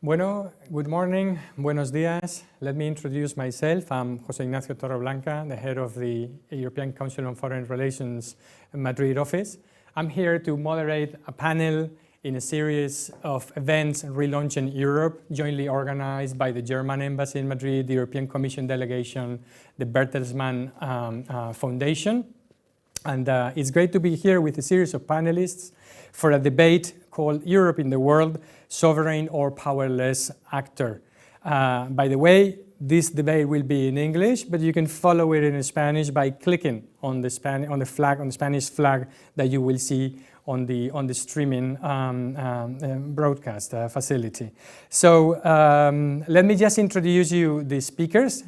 Bueno, good morning, buenos días. Let me introduce myself. I'm José Ignacio Torreblanca, the head of the European Council on Foreign Relations Madrid office. I'm here to moderate a panel in a series of events relaunching Europe, jointly organized by the German Embassy in Madrid, the European Commission delegation, the Bertelsmann Foundation. And it's great to be here with a series of panelists for a debate called Europe in the World, Sovereign or Powerless Actor. By the way, this debate will be in English, but you can follow it in Spanish by clicking on the Spanish flag that you will see on the streaming broadcast facility. So let me just introduce you the speakers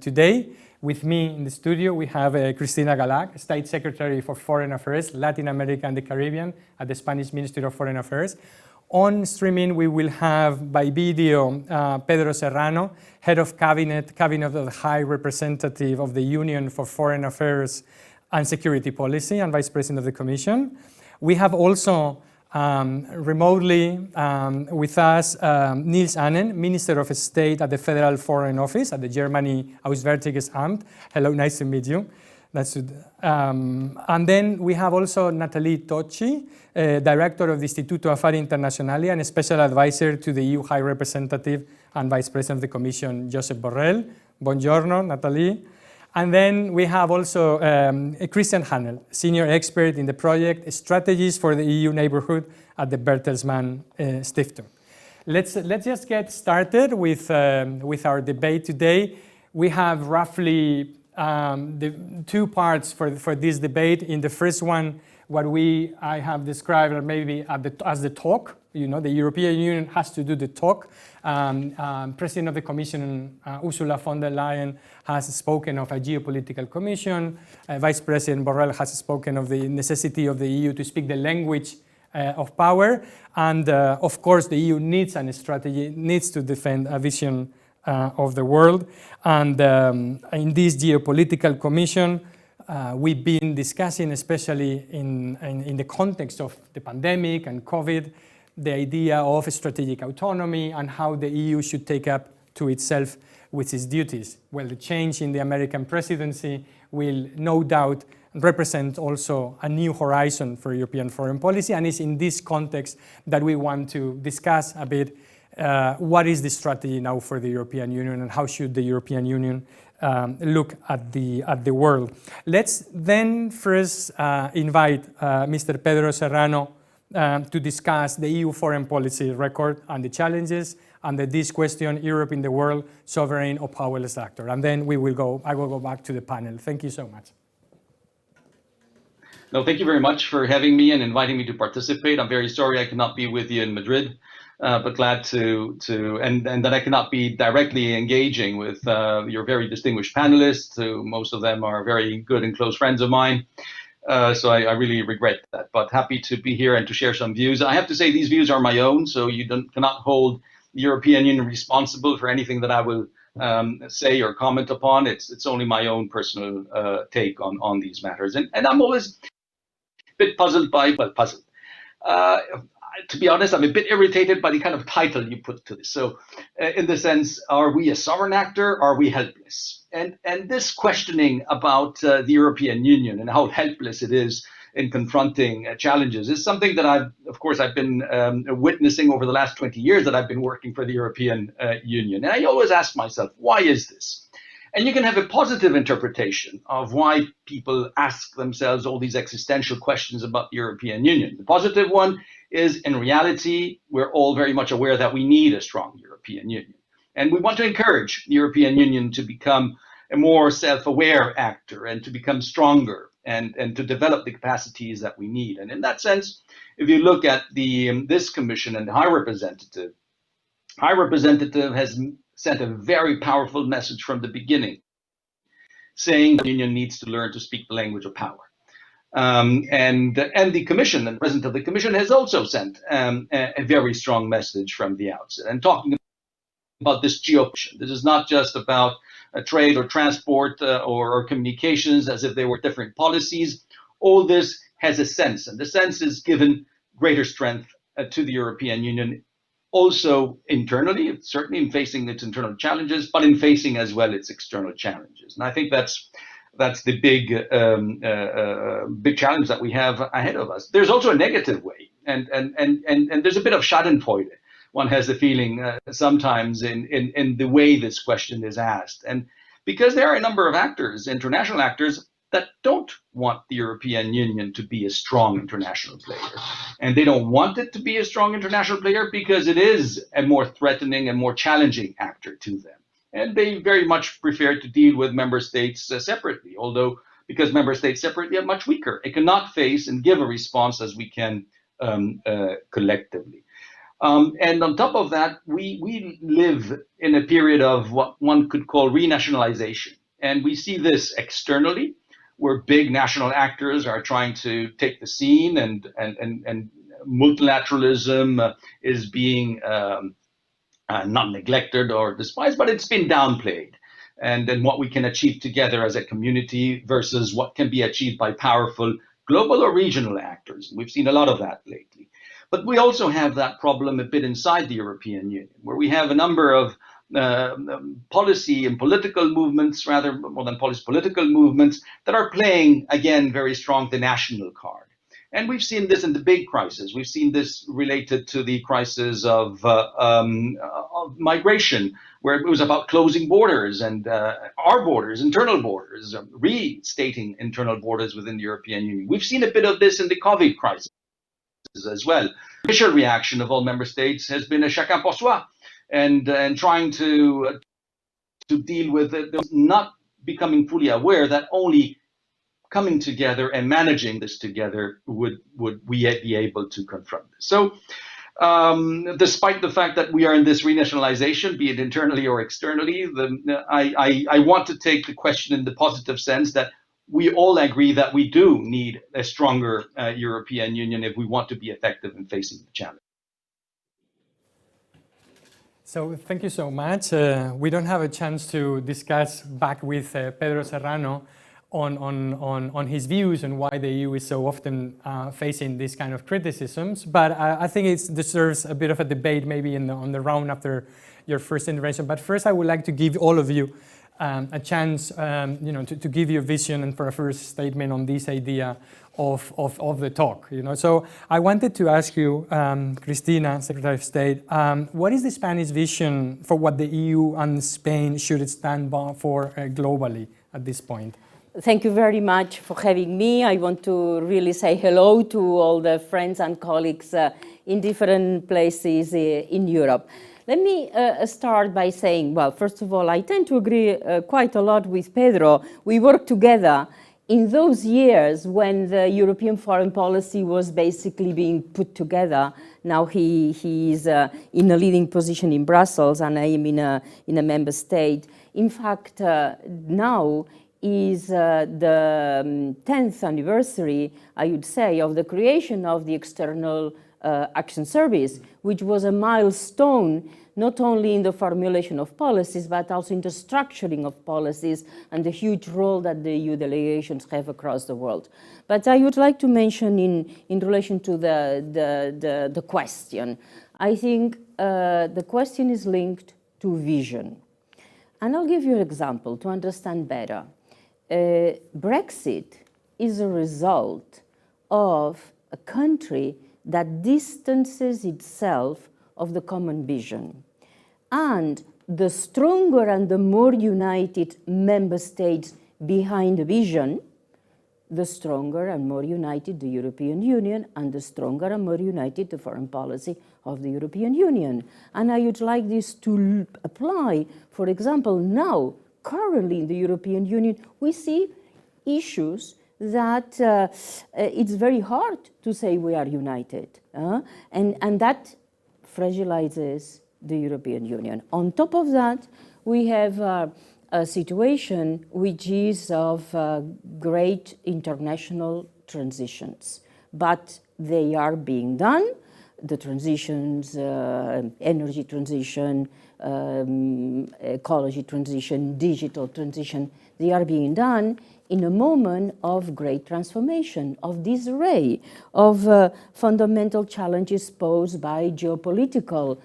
today. With me in the studio, we have Cristina Galac, State Secretary for Foreign Affairs, Latin America and the Caribbean at the Spanish Ministry of Foreign Affairs. On streaming, we will have by video Pedro Serrano, Head of Cabinet of the High Representative of the Union for Foreign Affairs and Security Policy and Vice President of the Commission. We have also remotely with us Nils Annen, Minister of State at the Federal Foreign Office at the Germany Auswärtiges Amt. Hello, nice to meet you. And then we have also Nathalie Tocci, Director of the Istituto Affari Internazionali and Special Advisor to the EU High Representative and Vice President of the Commission, Josep Borrell. Buongiorno, Nathalie. And then we have also Christian Hanel, Senior Expert in the project Strategies for the EU Neighborhood at the Bertelsmann Stiftung. Let's just get started with our debate today. We have roughly the two parts for this debate. In the first one, what I have described or maybe as the talk. You know, the European Union has to do the talk. President of the Commission, Ursula von der Leyen, has spoken of a geopolitical commission. Vice President Borrell has spoken of the necessity of the EU to speak the language of power. And of course, the EU needs a strategy, needs to defend a vision of the world. And in this geopolitical commission, we've been discussing, especially in the context of the pandemic and COVID, the idea of strategic autonomy and how the EU should take up to itself with its duties. Well, the change in the American presidency will no doubt represent also a new horizon for European foreign policy, and it's in this context that we want to discuss a bit what is the strategy now for the European Union and how should the European Union look at the world. Let's then first invite Mr. Pedro Serrano to discuss the EU foreign policy record and the challenges under this question, Europe in the world, sovereign or powerless actor. And then I will go back to the panel. Thank you so much. No, thank you very much for having me and inviting me to participate. I'm very sorry I cannot be with you in Madrid, but glad to and that I cannot be directly engaging with your very distinguished panelists, who most of them are very good and close friends of mine. So I really regret that, but happy to be here and to share some views. I have to say these views are my own, so you cannot hold the European Union responsible for anything that I will say or comment upon. It's only my own personal take on these matters. And I'm always a bit puzzled to be honest, I'm a bit irritated by the kind of title you put to this. So in the sense, are we a sovereign actor? Are we helpless? And this questioning about the European Union and how helpless it is in confronting challenges is something that I've been witnessing over the last 20 years that I've been working for the European Union. And I always ask myself, why is this? And you can have a positive interpretation of why people ask themselves all these existential questions about the European Union. The positive one is, in reality, we're all very much aware that we need a strong European Union. And we want to encourage the European Union to become a more self-aware actor and to become stronger and to develop the capacities that we need. And in that sense, if you look at this commission and the High Representative has sent a very powerful message from the beginning, saying the Union needs to learn to speak the language of power. And the Commission and the President of the Commission has also sent a very strong message from the outset. And talking about this geopolitics, this is not just about trade or transport or communications as if they were different policies. All this has a sense, and the sense is given greater strength to the European Union also internally, certainly in facing its internal challenges, but in facing as well its external challenges. And I think that's the big challenge that we have ahead of us. There's also a negative way, and there's a bit of Schadenfreude. One has the feeling sometimes in the way this question is asked, and because there are a number of actors, international actors, that don't want the European Union to be a strong international player. And they don't want it to be a strong international player because it is a more threatening and more challenging actor to them. And they very much prefer to deal with member states separately, although because member states separately are much weaker. It cannot face and give a response as we can collectively. And on top of that, we live in a period of what one could call renationalization. And we see this externally, where big national actors are trying to take the scene, and multilateralism is being not neglected or despised, but it's been downplayed. And then what we can achieve together as a community versus what can be achieved by powerful global or regional actors. We've seen a lot of that lately. But we also have that problem a bit inside the European Union, where we have a number of policy and political movements, rather more than policy, political movements that are playing, again, very strong the national card. And we've seen this in the big crisis. We've seen this related to the crisis of migration, where it was about closing borders and our borders, internal borders, restating internal borders within the European Union. We've seen a bit of this in the COVID crisis as well. The initial reaction of all member states has been a chacun pour soi, and trying to deal with it, not becoming fully aware that only coming together and managing this together would we be able to confront this. So despite the fact that we are in this renationalization, be it internally or externally, I want to take the question in the positive sense that we all agree that we do need a stronger European Union if we want to be effective in facing the challenge. So thank you so much. We don't have a chance to discuss back with Pedro Serrano on his views and why the EU is so often facing these kind of criticisms, but I think it deserves a bit of a debate maybe on the round after your first intervention. But first I would like to give all of you a chance to give your vision and for a first statement on this idea of the talk. So I wanted to ask you, Cristina, Secretary of State, what is the Spanish vision for what the EU and Spain should stand for globally at this point? Thank you very much for having me. I want to really say hello to all the friends and colleagues in different places in Europe. Let me start by saying, well, first of all, I tend to agree quite a lot with Pedro. We worked together in those years when the European foreign policy was basically being put together. Now he is in a leading position in Brussels, and I am in a member state. In fact, now is the 10th anniversary, I would say, of the creation of the External Action Service, which was a milestone not only in the formulation of policies, but also in the structuring of policies and the huge role that the EU delegations have across the world. But I would like to mention in relation to the question, I think the question is linked to vision. And I'll give you an example to understand better. Brexit is a result of a country that distances itself of the common vision. And the stronger and the more united member states behind the vision, the stronger and more united the European Union, and the stronger and more united the foreign policy of the European Union. And I would like this to apply, for example, now, currently in the European Union, we see issues that it's very hard to say we are united. And that fragilizes the European Union. On top of that, we have a situation which is of great international transitions, but they are being done. The transitions, energy transition, ecology transition, digital transition, they are being done in a moment of great transformation, of disarray, of fundamental challenges posed by geopolitical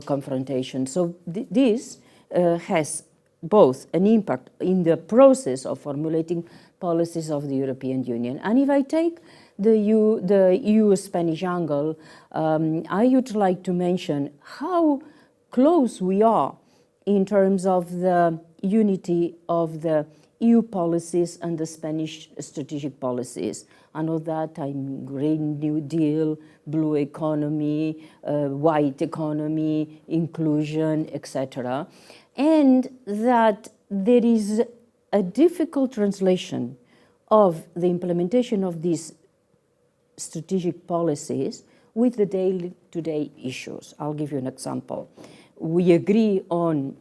confrontation. So this has both an impact in the process of formulating policies of the European Union. And if I take the EU-Spanish angle, I would like to mention how close we are in terms of the unity of the EU policies and the Spanish strategic policies. And all that, Green New Deal, blue economy, white economy, inclusion, etc. And that there is a difficult translation of the implementation of these strategic policies with the day-to-day issues. I'll give you an example. We agree on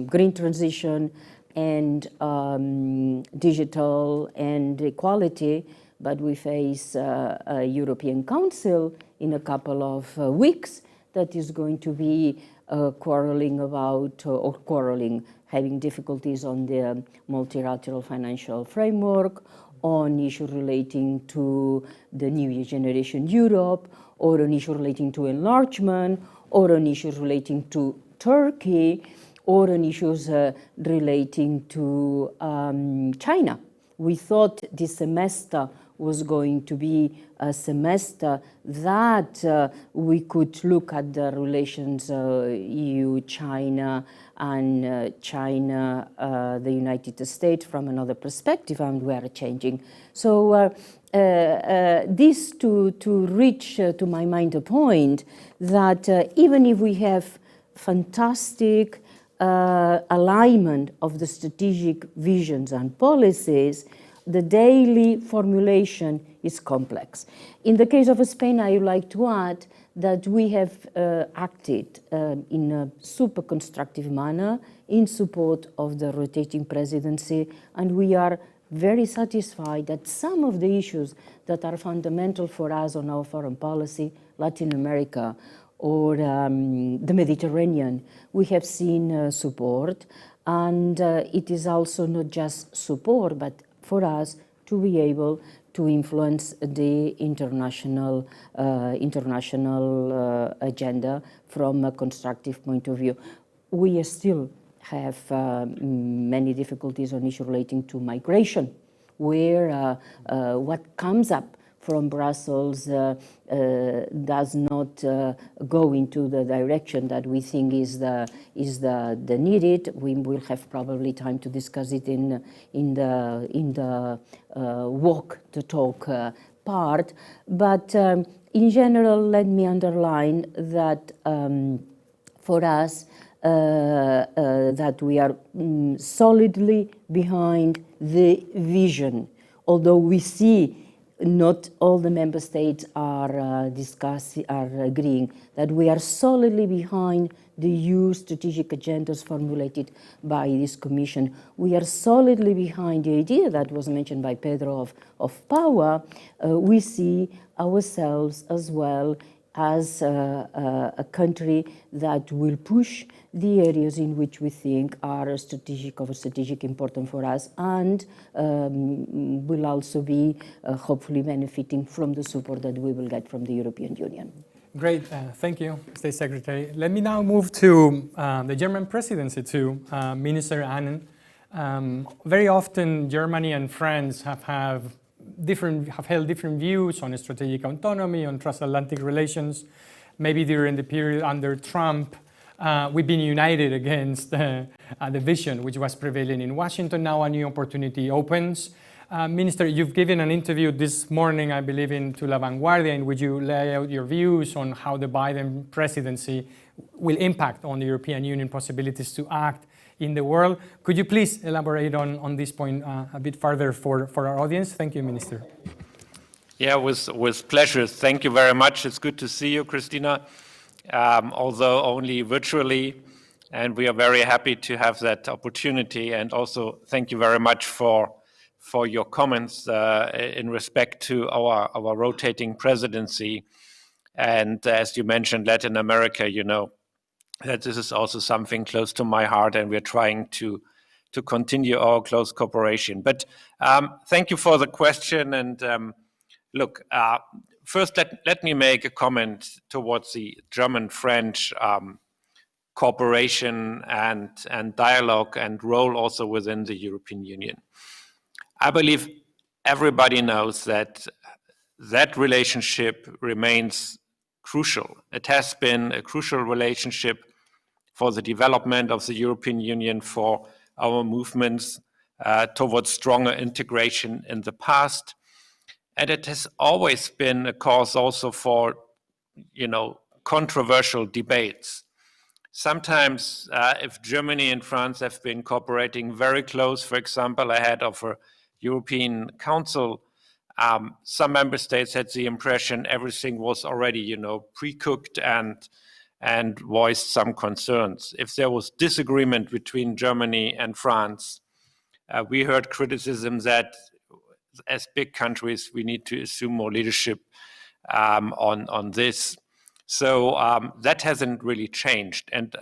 green transition and digital and equality, but we face a European Council in a couple of weeks that is going to be quarreling about, having difficulties on the multilateral financial framework, on issues relating to the new generation Europe, or an issue relating to enlargement, or on issues relating to Turkey, or on issues relating to China. We thought this semester was going to be a semester that we could look at the relations EU-China and China, the United States from another perspective, and we are changing. So this to reach, to my mind, a point that even if we have fantastic alignment of the strategic visions and policies, the daily formulation is complex. In the case of Spain, I would like to add that we have acted in a super constructive manner in support of the rotating presidency, and we are very satisfied that some of the issues that are fundamental for us on our foreign policy, Latin America or the Mediterranean, we have seen support, and it is also not just support, but for us to be able to influence the international agenda from a constructive point of view. We still have many difficulties on issues relating to migration, where what comes up from Brussels does not go into the direction that we think is the needed. We will have probably time to discuss it in the walk the talk part. But in general, let me underline that for us that we are solidly behind the vision, although we see not all the member states are agreeing that we are solidly behind the EU strategic agendas formulated by this Commission. We are solidly behind the idea that was mentioned by Pedro of power. We see ourselves as well as a country that will push the areas in which we think are of strategic importance for us, and will also be hopefully benefiting from the support that we will get from the European Union. Great, thank you, State Secretary. Let me now move to the German presidency to Minister Ahnen. Very often Germany and France have held different views on strategic autonomy, on transatlantic relations. Maybe during the period under Trump, we've been united against the vision which was prevailing in Washington. Now a new opportunity opens. Minister, you've given an interview this morning, I believe, to La Vanguardia, in which you lay out your views on how the Biden presidency will impact on the European Union possibilities to act in the world. Could you please elaborate on this point a bit further for our audience? Thank you, Minister. Yeah, with pleasure. Thank you very much. It's good to see you, Christina, although only virtually. And we are very happy to have that opportunity. And also thank you very much for your comments in respect to our rotating presidency. And as you mentioned, Latin America, you know, that this is also something close to my heart, and we're trying to to continue our close cooperation. But thank you for the question. And look, first, let me make a comment towards the German-French cooperation and dialogue and role also within the European Union. I believe everybody knows that that relationship remains crucial. It has been a crucial relationship for the development of the European Union, for our movements towards stronger integration in the past. And it has always been a cause also for, controversial debates. Sometimes if Germany and France have been cooperating very close, for example, ahead of a European Council, some member states had the impression everything was already, pre-cooked and voiced some concerns. If there was disagreement between Germany and France, we heard criticism that as big countries, we need to assume more leadership on this. So that hasn't really changed. And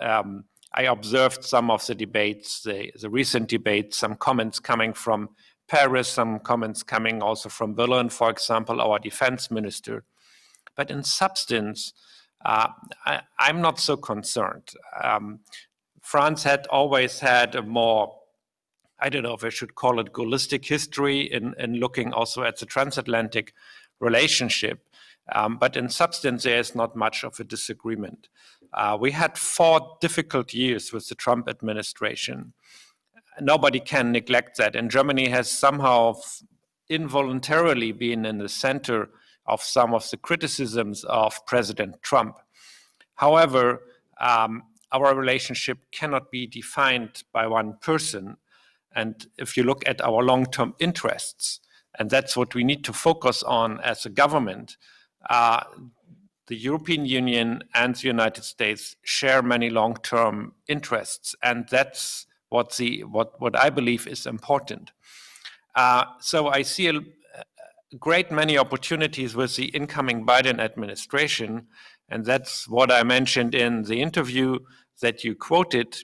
I observed some of the debates, the recent debates, some comments coming from Paris, some comments coming also from Berlin, for example, our defense minister. But in substance, I'm not so concerned. France had always had a more, I don't know if I should call it holistic history in looking also at the transatlantic relationship. But in substance, there is not much of a disagreement. We had 4 difficult years with the Trump administration. Nobody can neglect that. And Germany has somehow involuntarily been in the center of some of the criticisms of President Trump. However, our relationship cannot be defined by one person. And if you look at our long-term interests, and that's what we need to focus on as a government, the European Union and the United States share many long-term interests, and that's what I believe is important. So I see a great many opportunities with the incoming Biden administration, and that's what I mentioned in the interview that you quoted.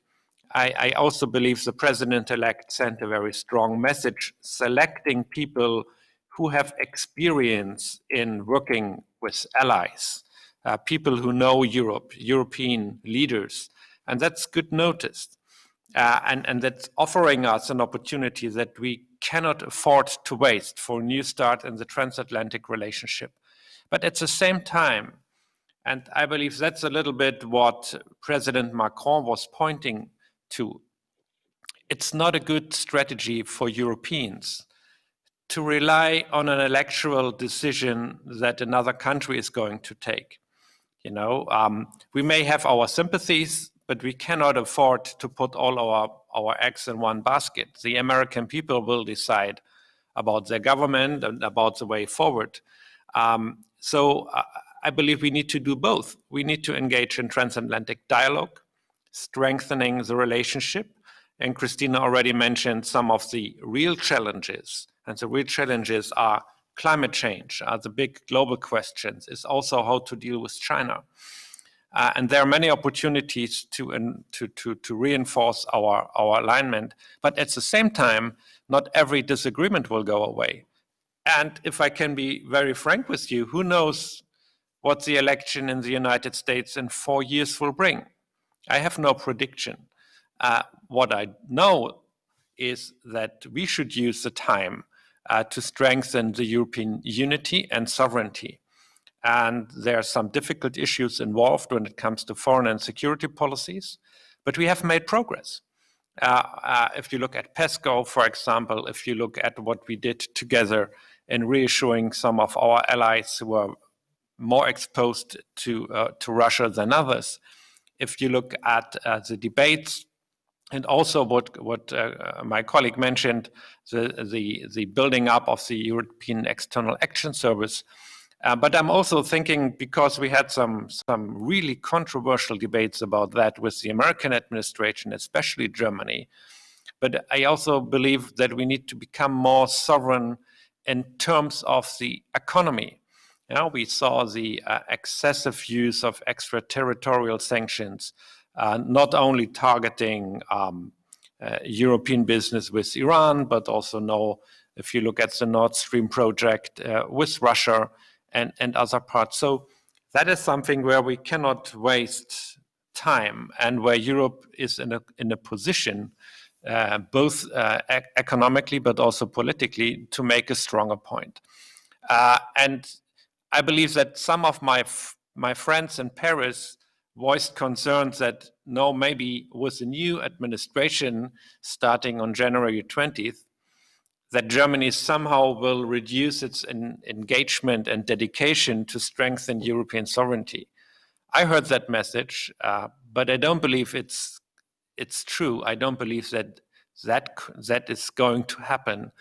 I also believe the president-elect sent a very strong message, selecting people who have experience in working with allies, people who know Europe, European leaders, and that's good notice. And that's offering us an opportunity that we cannot afford to waste for a new start in the transatlantic relationship. But at the same time, and I believe that's a little bit what President Macron was pointing to, it's not a good strategy for Europeans to rely on an electoral decision that another country is going to take. We may have our sympathies, but we cannot afford to put all our eggs in one basket. The American people will decide about their government and about the way forward. So I believe we need to do both. We need to engage in transatlantic dialogue, strengthening the relationship. And Christina already mentioned some of the real challenges. And the real challenges are climate change, are the big global questions. It's also how to deal with China. And there are many opportunities to reinforce our alignment. But at the same time, not every disagreement will go away. And if I can be very frank with you, who knows what the election in the United States in 4 years will bring? I have no prediction. What I know is that we should use the time to strengthen the European unity and sovereignty. And there are some difficult issues involved when it comes to foreign and security policies, but we have made progress. If you look at PESCO, for example, if you look at what we did together in reassuring some of our allies who are more exposed to Russia than others, if you look at the debates, and also what my colleague mentioned, the building up of the European External Action Service. But I'm also thinking, because we had some really controversial debates about that with the American administration, especially Germany. But I also believe that we need to become more sovereign in terms of the economy. We saw the excessive use of extraterritorial sanctions, not only targeting European business with Iran, but also know, if you look at the Nord Stream project, with Russia and other parts. So that is something where we cannot waste time, and where Europe is in a position, both economically but also politically, to make a stronger point. And I believe that some of my friends in Paris voiced concerns that, no, maybe with the new administration starting on January 20th, that Germany somehow will reduce its engagement and dedication to strengthen European sovereignty. I heard that message, but I don't believe it's true. I don't believe that is going to happen,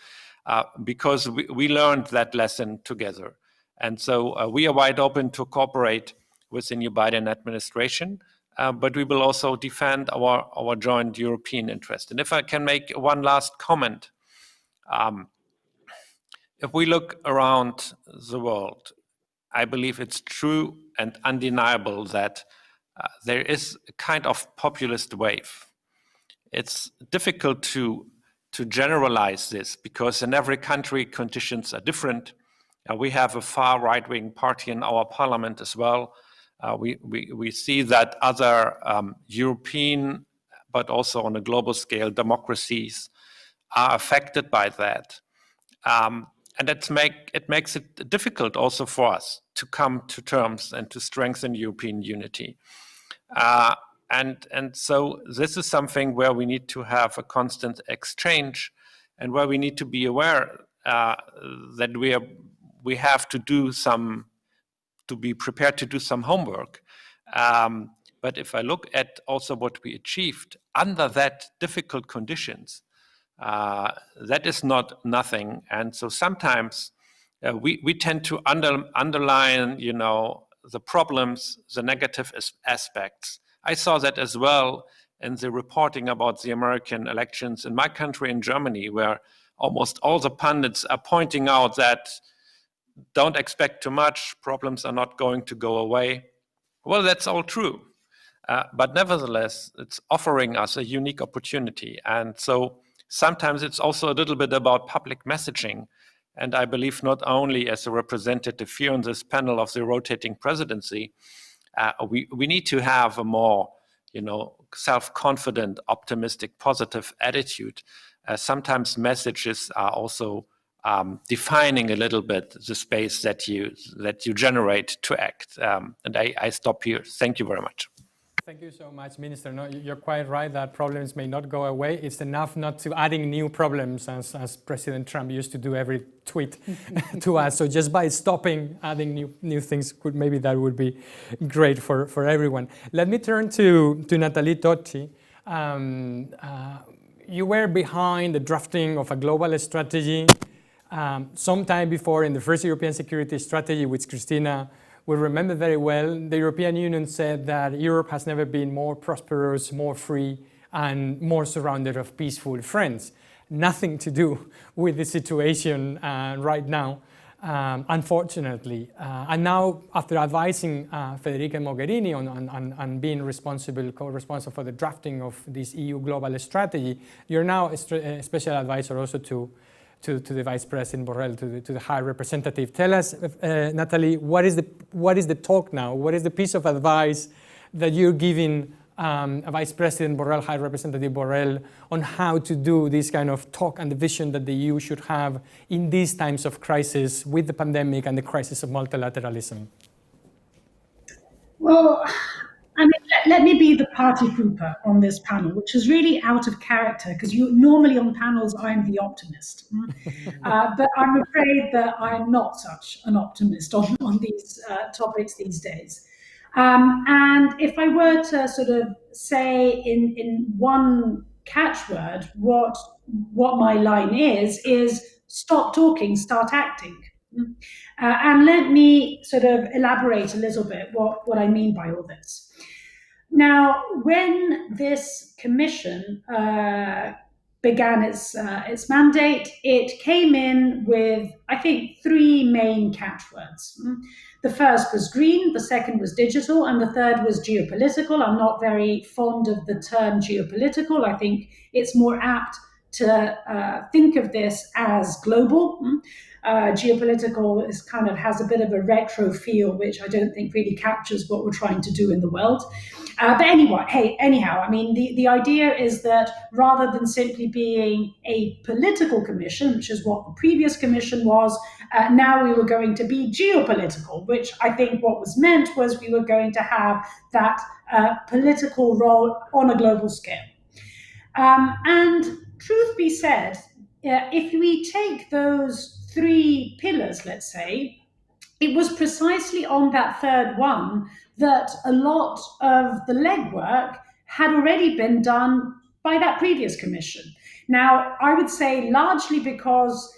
because we learned that lesson together. And so we are wide open to cooperate with the new Biden administration, but we will also defend our joint European interest. And if I can make one last comment, if we look around the world, I believe it's true and undeniable that there is a kind of populist wave. It's difficult to generalize this, because in every country conditions are different. We have a far right-wing party in our parliament as well. We see that other European, but also on a global scale, democracies are affected by that. And it makes it difficult also for us to come to terms and to strengthen European unity. And so this is something where we need to have a constant exchange, and where we need to be aware that we have to be prepared to do some homework. But if I look at also what we achieved under that difficult conditions, that is not nothing. And so sometimes we tend to underline, the problems, the negative aspects. I saw that as well in the reporting about the American elections in my country, in Germany, where almost all the pundits are pointing out that don't expect too much, problems are not going to go away. Well, that's all true. But nevertheless, it's offering us a unique opportunity. And so sometimes it's also a little bit about public messaging. And I believe not only as a representative here on this panel of the rotating presidency, we need to have a more, self-confident, optimistic, positive attitude. Sometimes messages are also defining a little bit the space that you generate to act. And I stop here. Thank you very much. Thank you so much, Minister. No, you're quite right that problems may not go away. It's enough not to adding new problems, as President Trump used to do every tweet to us. So just by stopping adding new things, maybe that would be great for everyone. Let me turn to Nathalie Tocci. You were behind the drafting of a global strategy sometime before, in the first European security strategy, which Christina will remember very well. The European Union said that Europe has never been more prosperous, more free, and more surrounded of peaceful friends. Nothing to do with the situation right now, unfortunately. And now, after advising Federica Mogherini on being co-responsible for the drafting of this EU global strategy, you're now a special advisor also to the Vice President Borrell, to the High Representative. Tell us, Nathalie, what is the talk now? What is the piece of advice that you're giving Vice President Borrell, High Representative Borrell, on how to do this kind of talk and the vision that the EU should have in these times of crisis with the pandemic and the crisis of multilateralism? Well, I mean, let me be the party pooper on this panel, which is really out of character, because normally on panels I'm the optimist. But I'm afraid that I'm not such an optimist on these topics these days. And if I were to sort of say in one catchword what my line is stop talking, start acting. And let me sort of elaborate a little bit what I mean by all this. Now, when this commission began its mandate, it came in with, I think, 3 main catchwords. The first was green, the second was digital, and the third was geopolitical. I'm not very fond of the term geopolitical. I think it's more apt to think of this as global. Geopolitical is kind of has a bit of a retro feel, which I don't think really captures what we're trying to do in the world. But anyhow, I mean, the idea is that rather than simply being a political commission, which is what the previous commission was, now we were going to be geopolitical, which I think what was meant was we were going to have that political role on a global scale. And truth be said, if we take those 3 pillars, let's say, it was precisely on that third one that a lot of the legwork had already been done by that previous commission. Now, I would say largely because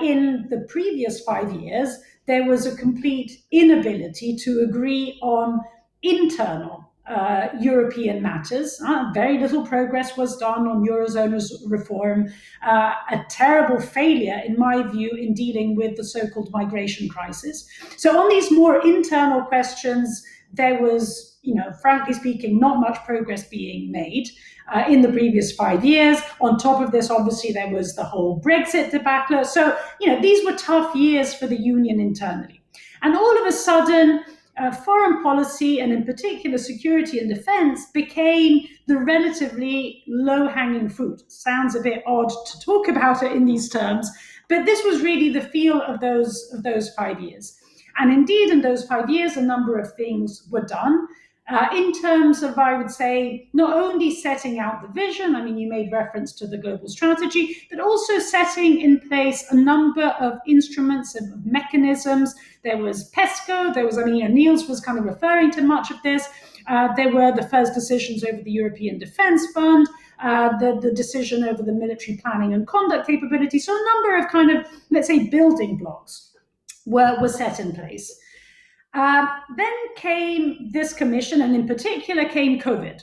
in the previous 5 years, there was a complete inability to agree on internal European matters. Very little progress was done on Eurozone reform, a terrible failure, in my view, in dealing with the so-called migration crisis. So on these more internal questions, there was, frankly speaking, not much progress being made in the previous 5 years. On top of this, obviously, there was the whole Brexit debacle. So, these were tough years for the Union internally. And all of a sudden, foreign policy, and in particular security and defense, became the relatively low-hanging fruit. Sounds a bit odd to talk about it in these terms, but this was really the feel of those 5 years. And indeed, in those 5 years, a number of things were done in terms of, I would say, not only setting out the vision, I mean, you made reference to the global strategy, but also setting in place a number of instruments and mechanisms. There was PESCO, there was, Niels was kind of referring to much of this. There were the first decisions over the European Defence Fund, the decision over the military planning and conduct capability. So a number of kind of, let's say, building blocks were set in place. Then came this commission, and in particular came COVID.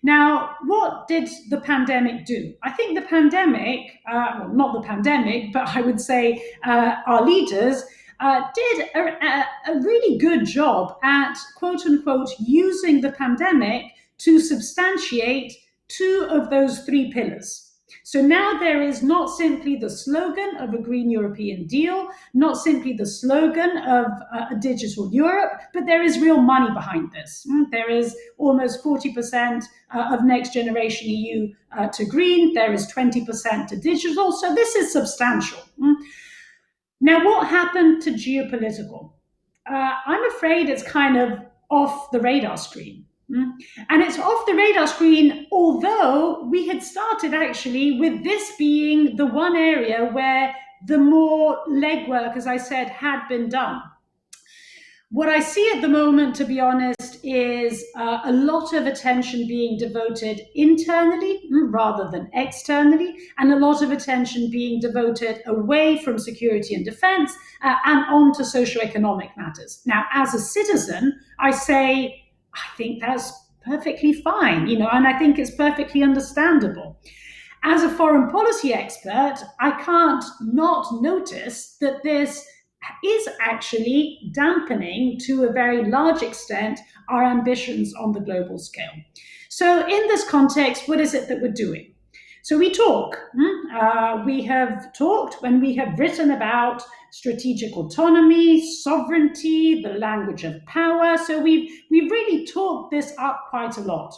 Now, what did the pandemic do? I think the pandemic, well, not the pandemic, but I would say our leaders did a really good job at, quote unquote, using the pandemic to substantiate 2 of those 3 pillars. So now there is not simply the slogan of a Green European deal, not simply the slogan of a digital Europe, but there is real money behind this. There is almost 40% of Next Generation EU to green. There is 20% to digital. So this is substantial. Now, what happened to geopolitical? I'm afraid it's kind of off the radar screen. And it's off the radar screen, although we had started actually with this being the one area where the more legwork, as I said, had been done. What I see at the moment, to be honest, is a lot of attention being devoted internally rather than externally, and a lot of attention being devoted away from security and defense and on to socioeconomic matters. Now, as a citizen, I say, I think that's perfectly fine, and I think it's perfectly understandable. As a foreign policy expert, I can't not notice that this is actually dampening to a very large extent our ambitions on the global scale. So in this context, what is it that we're doing? So we talk. We have talked when we have written about strategic autonomy, sovereignty, the language of power. So we've really talked this up quite a lot.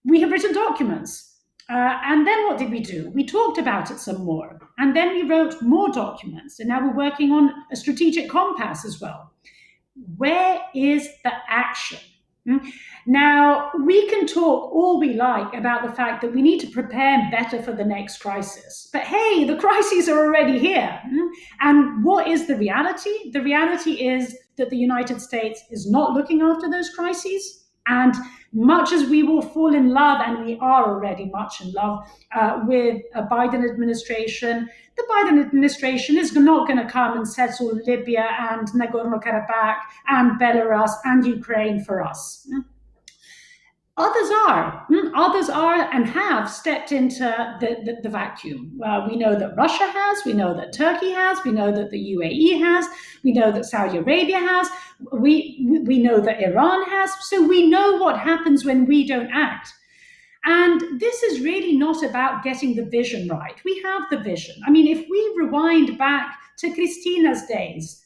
We have written documents. And then what did we do? We talked about it some more. And then we wrote more documents. And now we're working on a strategic compass as well. Where is the action? Now, we can talk all we like about the fact that we need to prepare better for the next crisis. But hey, the crises are already here. And what is the reality? The reality is that the United States is not looking after those crises. And much as we will fall in love, and we are already much in love with a Biden administration, the Biden administration is not going to come and settle Libya and Nagorno-Karabakh and Belarus and Ukraine for us. Others are. Others are and have stepped into the vacuum. We know that Russia has, we know that Turkey has, we know that the UAE has, we know that Saudi Arabia has, we know that Iran has. So we know what happens when we don't act. And this is really not about getting the vision right. We have the vision. I mean, if we rewind back to Christina's days,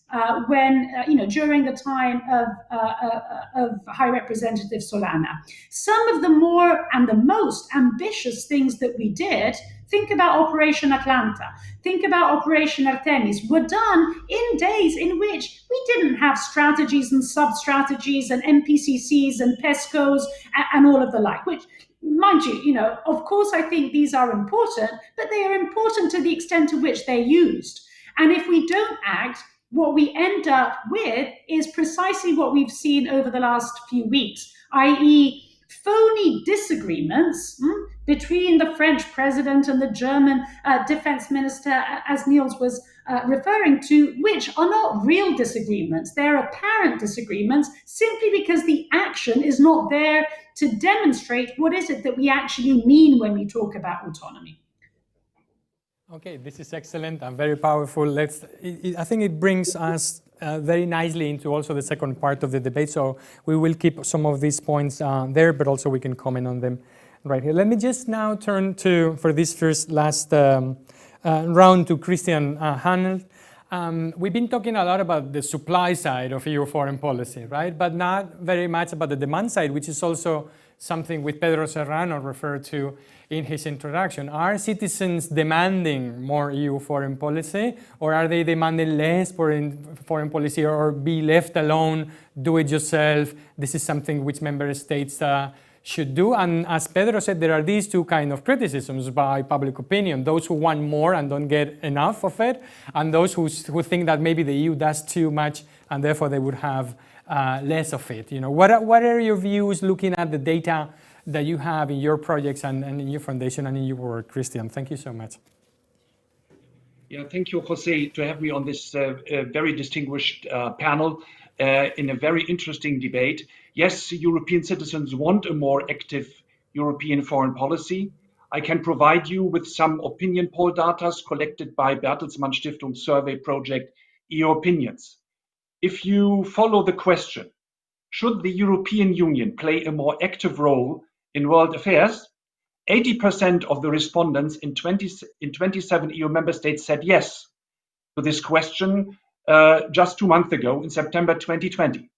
when, during the time of High Representative Solana, some of the more and the most ambitious things that we did, think about Operation Atlanta, think about Operation Artemis, were done in days in which we didn't have strategies and sub-strategies and MPCCs and PESCOs and all of the like, which, mind you, of course, I think these are important, but they are important to the extent to which they're used. And if we don't act, what we end up with is precisely what we've seen over the last few weeks, i.e., phony disagreements between the French president and the German defense minister, as Niels was referring to, which are not real disagreements. They're apparent disagreements simply because the action is not there to demonstrate what is it that we actually mean when we talk about autonomy. Okay, this is excellent and very powerful. I think it brings us very nicely into also the second part of the debate. So we will keep some of these points there, but also we can comment on them right here. Let me just now turn for this last round to Christian Hanelt. We've been talking a lot about the supply side of EU foreign policy, right? But not very much about the demand side, which is also something which Pedro Serrano referred to in his introduction. Are citizens demanding more EU foreign policy, or are they demanding less foreign policy, or be left alone, do it yourself? This is something which member states should do. And as Pedro said, there are these two kinds of criticisms by public opinion: those who want more and don't get enough of it, and those who think that maybe the EU does too much and therefore they would have less of it. What are your views looking at the data that you have in your projects and in your foundation and in your work, Christian? Thank you so much. Yeah, thank you, Jose, to have me on this very distinguished panel in a very interesting debate. Yes, European citizens want a more active European foreign policy. I can provide you with some opinion poll data collected by Bertelsmann Stiftung survey project EU Opinions. If you follow the question, should the European Union play a more active role in world affairs, 80% of the respondents in 27 EU member states said yes to this question just 2 months ago in September 2020.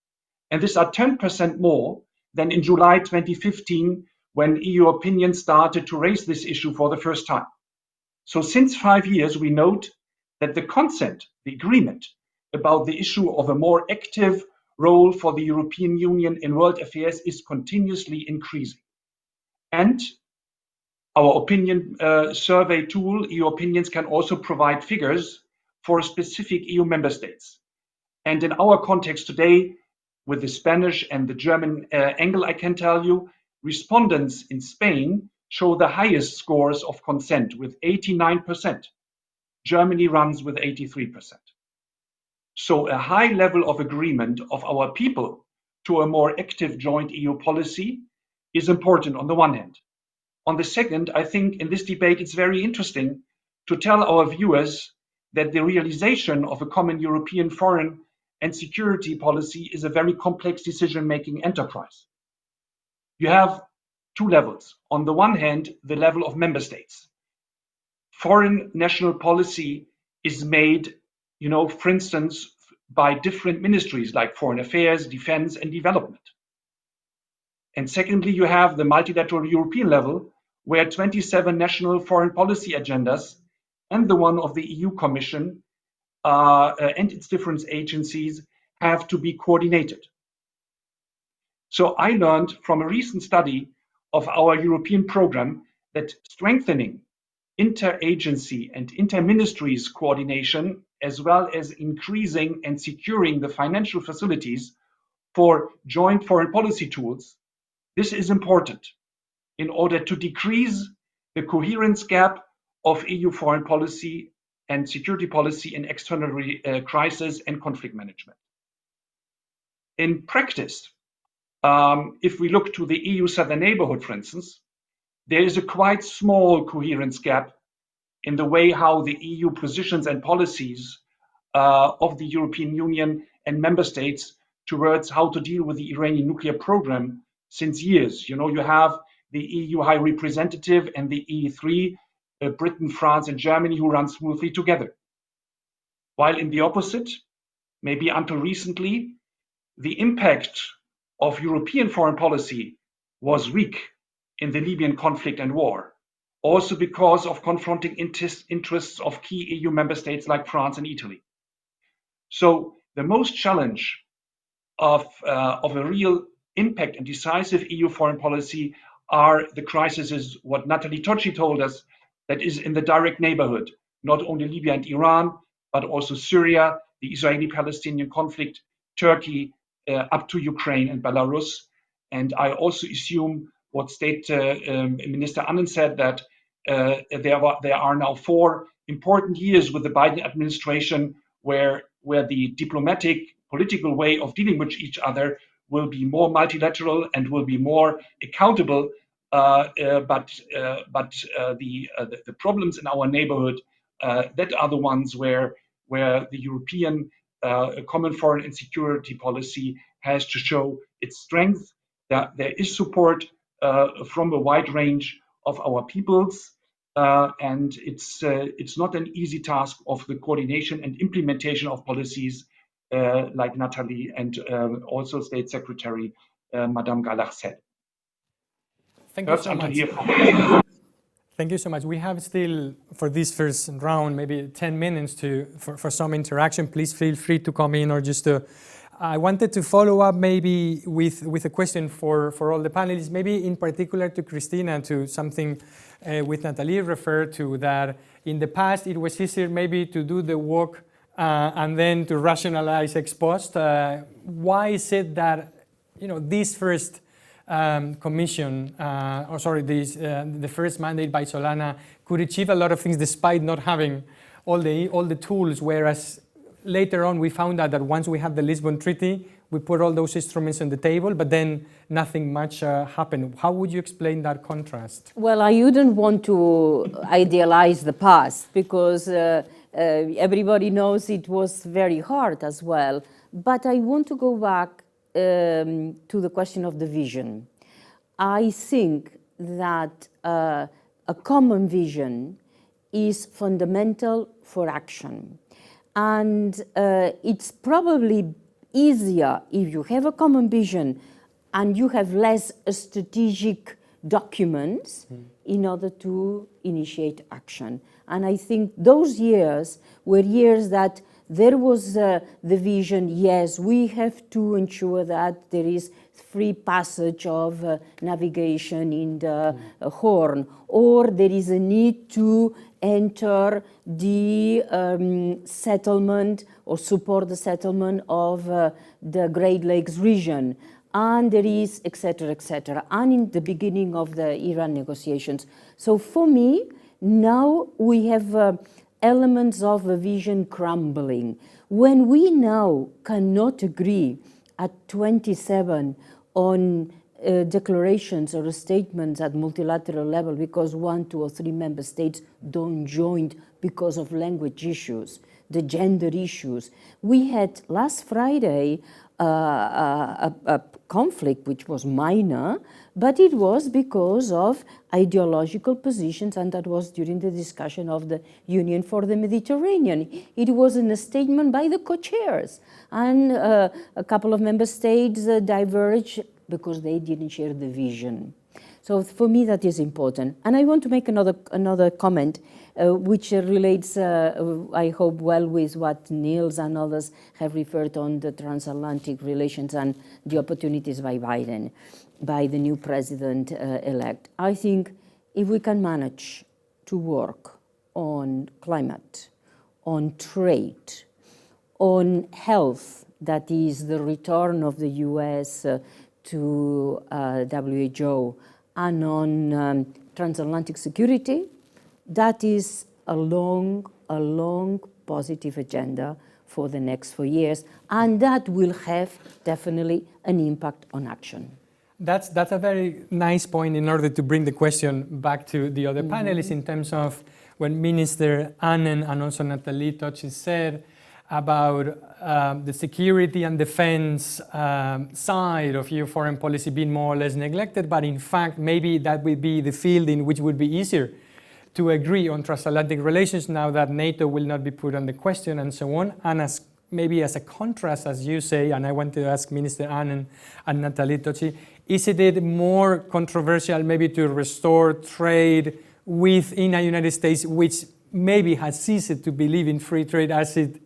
And these are 10% more than in July 2015, when EU Opinion started to raise this issue for the first time. So since 5 years, we note that the consent, the agreement about the issue of a more active role for the European Union in world affairs is continuously increasing. And our opinion survey tool, EU Opinions, can also provide figures for specific EU member states. And in our context today, with the Spanish and the German angle, I can tell you, respondents in Spain show the highest scores of consent with 89%. Germany runs with 83%. So a high level of agreement of our people to a more active joint EU policy is important on the one hand. On the second, I think in this debate it's very interesting to tell our viewers that the realization of a common European foreign and security policy is a very complex decision-making enterprise. You have two levels. On the one hand, the level of member states. Foreign national policy is made, for instance, by different ministries like foreign affairs, defense, and development. And secondly, you have the multilateral European level, where 27 national foreign policy agendas and the one of the EU Commission and its different agencies have to be coordinated. So I learned from a recent study of our European program that strengthening interagency and interministries coordination, as well as increasing and securing the financial facilities for joint foreign policy tools, this is important in order to decrease the coherence gap of EU foreign policy and security policy in external crisis and conflict management. In practice, If we look to the EU southern neighborhood, for instance, there is a quite small coherence gap in the way how the EU positions and policies of the European Union and member states towards how to deal with the Iranian nuclear program since years. You know, you have the EU High Representative and the EU3, Britain, France, and Germany, who run smoothly together. While in the opposite, maybe until recently, the impact of European foreign policy was weak in the Libyan conflict and war, also because of confronting interests of key EU member states like France and Italy. So the most challenge of a real impact and decisive EU foreign policy are the crises, what Nathalie Tocci told us, that is in the direct neighborhood, not only Libya and Iran, but also Syria, the Israeli-Palestinian conflict, Turkey, up to Ukraine and Belarus. And I also assume what State Minister Annan said, that there are now 4 important years with the Biden administration where the diplomatic political way of dealing with each other will be more multilateral and will be more accountable. But the problems in our neighborhood, that are the ones where the European common foreign and security policy has to show its strength. That there is support from a wide range of our peoples, and it's not an easy task of the coordination and implementation of policies like Nathalie and also State Secretary Madame Gallach said. Thank you so much. Thank you so much. We have still, for this first round, maybe 10 minutes for some interaction. Please feel free to come in or just to... I wanted to follow up maybe with a question for all the panelists, maybe in particular to Christina, to something with Nathalie referred to, that in the past it was easier maybe to do the work and then to rationalize ex post. Why is it that, you know, this first commission, the first mandate by Solana could achieve a lot of things despite not having all the tools, whereas later on we found out that once we had the Lisbon Treaty, we put all those instruments on the table, but then nothing much happened. How would you explain that contrast? Well, I wouldn't want to idealize the past, because everybody knows it was very hard as well. But I want to go back to the question of the vision. I think that a common vision is fundamental for action. And it's probably easier if you have a common vision and you have less strategic documents in order to initiate action. And I think those years were years that there was the vision, yes, we have to ensure that there is free passage of navigation in the Horn, or there is a need to enter the settlement or support the settlement of the Great Lakes region. And there is, etc., and in the beginning of the Iran negotiations. So for me, now we have elements of a vision crumbling. When we now cannot agree at 27 on declarations or statements at multilateral level because 1, 2, or 3 member states don't join because of language issues, the gender issues. We had last Friday a conflict which was minor, but it was because of ideological positions, and that was during the discussion of the Union for the Mediterranean. It was in a statement by the co-chairs, and a couple of member states diverged because they didn't share the vision. So for me that is important. And I want to make another comment which relates, I hope, well with what Niels and others have referred on the transatlantic relations and the opportunities by Biden, by the new president-elect. I think if we can manage to work on climate, on trade, on health, that is the return of the US to WHO, and on transatlantic security, that is a long positive agenda for the next 4 years, and that will have definitely an impact on action. That's a very nice point in order to bring the question back to the other panelists in terms of when Minister Annen and also Nathalie Tocci said about the security and defense side of EU foreign policy being more or less neglected, but in fact maybe that would be the field in which would be easier to agree on transatlantic relations now that NATO will not be put on the question and so on. And as maybe as a contrast, as you say, and I want to ask Minister Annen and Nathalie Tocci, is it more controversial maybe to restore trade within the United States, which maybe has ceased to believe in free trade as it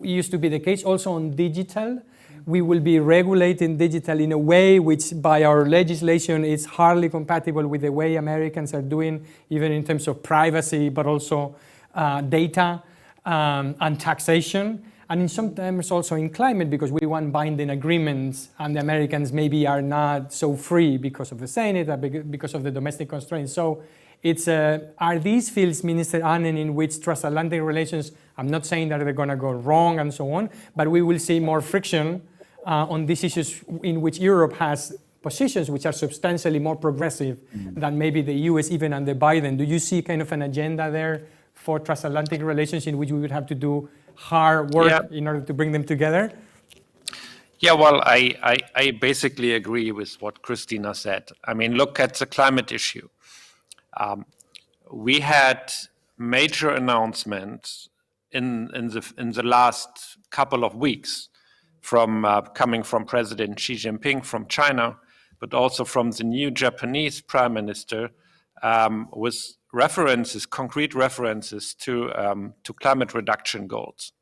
used to be the case? Also on digital, we will be regulating digital in a way which by our legislation is hardly compatible with the way Americans are doing, even in terms of privacy, but also data and taxation. And in sometimes also in climate, because we want binding agreements and the Americans maybe are not so free because of the Senate, or because of the domestic constraints. So it's, are these fields, Minister Annen, in which transatlantic relations, I'm not saying that they're gonna go wrong and so on, but we will see more friction on these issues in which Europe has positions which are substantially more progressive than maybe the US even under Biden. Do you see kind of an agenda there for transatlantic relations in which we would have to do hard work in order to bring them together? Yeah, well, I basically agree with what Christina said. I mean, look at the climate issue. We had major announcements in the last couple of weeks from coming from President Xi Jinping from China, but also from the new Japanese Prime Minister, with references, concrete references to climate reduction goals.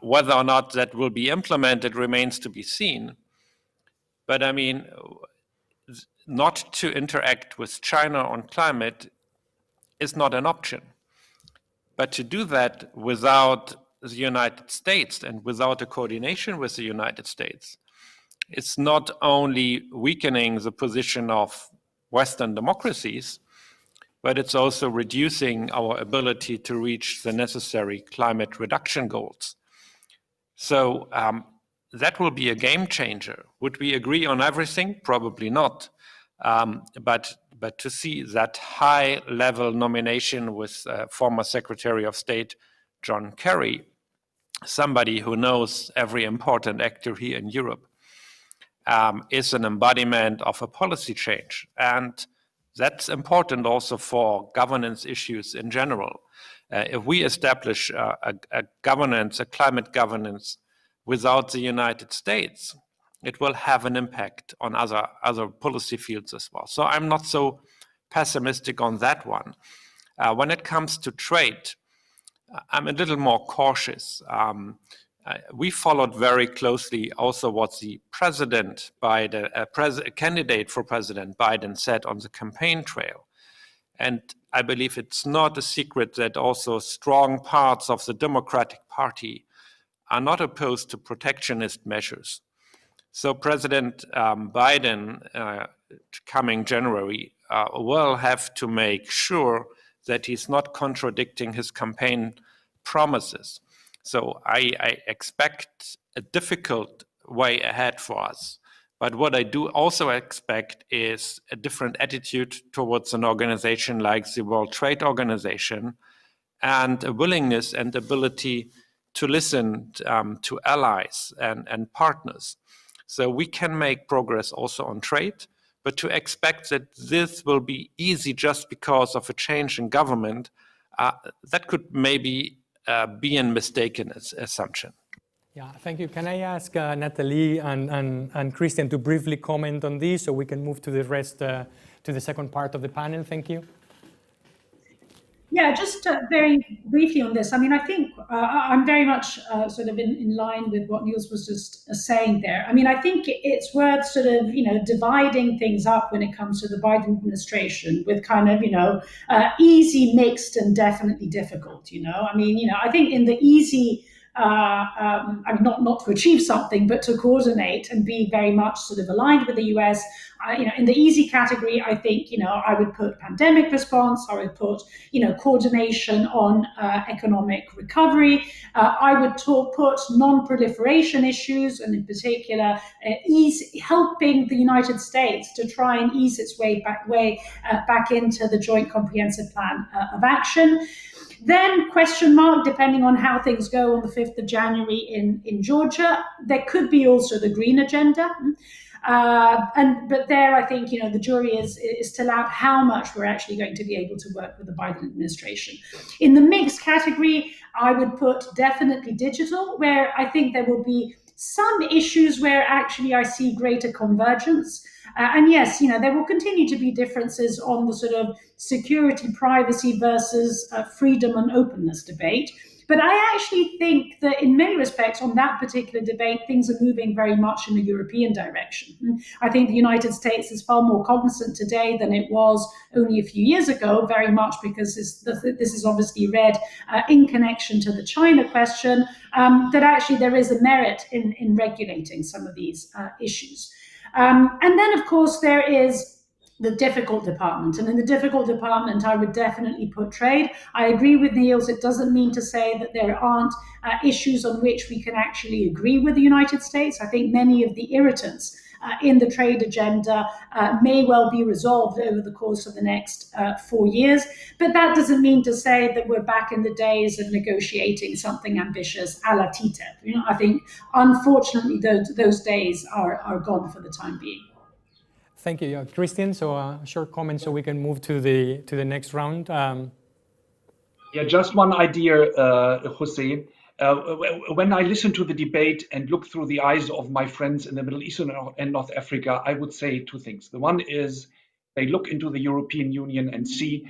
Whether or not that will be implemented remains to be seen. But I mean, not to interact with China on climate is not an option. But to do that without the United States and without a coordination with the United States, it's not only weakening the position of Western democracies, but it's also reducing our ability to reach the necessary climate reduction goals. So that will be a game changer. Would we agree on everything? Probably not. But to see that high-level nomination with former Secretary of State John Kerry, somebody who knows every important actor here in Europe, is an embodiment of a policy change. And that's important also for governance issues in general. If we establish a governance, a climate governance without the United States, it will have an impact on other policy fields as well. So I'm not so pessimistic on that one. When it comes to trade, I'm a little more cautious. We followed very closely also what the President Biden, candidate for President Biden said on the campaign trail. And I believe it's not a secret that also strong parts of the Democratic Party are not opposed to protectionist measures. So President Biden, coming January, will have to make sure that he's not contradicting his campaign promises. So I expect a difficult way ahead for us. But what I do also expect is a different attitude towards an organization like the World Trade Organization, and a willingness and ability to listen to allies and partners. So we can make progress also on trade, but to expect that this will be easy just because of a change in government, that could maybe be a mistaken assumption. Yeah, thank you. Can I ask Nathalie and Christian to briefly comment on this so we can move to the rest, to the second part of the panel? Thank you. Yeah, just very briefly on this. I mean, I think I'm very much sort of in line with what Niels was just saying there. I mean, I think it's worth sort of, dividing things up when it comes to the Biden administration with kind of, easy, mixed, and definitely difficult, I mean, I think in the easy I mean, not to achieve something, but to coordinate and be very much sort of aligned with the US. In the easy category, I think, I would put pandemic response, I would put, coordination on economic recovery. I would put non-proliferation issues, and in particular, helping the United States to try and ease its way back into the Joint Comprehensive Plan of Action. Then question mark, depending on how things go on the 5th of January in Georgia. There could be also the green agenda. But there, I think, the jury is still out how much we're actually going to be able to work with the Biden administration. In the mixed category, I would put definitely digital, where I think there will be some issues where actually I see greater convergence. And yes, there will continue to be differences on the sort of security, privacy versus freedom and openness debate. But I actually think that in many respects on that particular debate, things are moving very much in the European direction. I think the United States is far more cognizant today than it was only a few years ago, very much because this is obviously read in connection to the China question, that actually there is a merit in regulating some of these issues. And then, of course, there is the difficult department. And in the difficult department, I would definitely put trade. I agree with Niels. It doesn't mean to say that there aren't issues on which we can actually agree with the United States. I think many of the irritants in the trade agenda may well be resolved over the course of the next 4 years. But that doesn't mean to say that we're back in the days of negotiating something ambitious a la TTIP. I think, unfortunately, those days are gone for the time being. Thank you, Christian. So a short comment so we can move to the next round. Yeah, just one idea, Jose. When I listen to the debate and look through the eyes of my friends in the Middle East and North Africa, I would say two things. The one is they look into the European Union and see,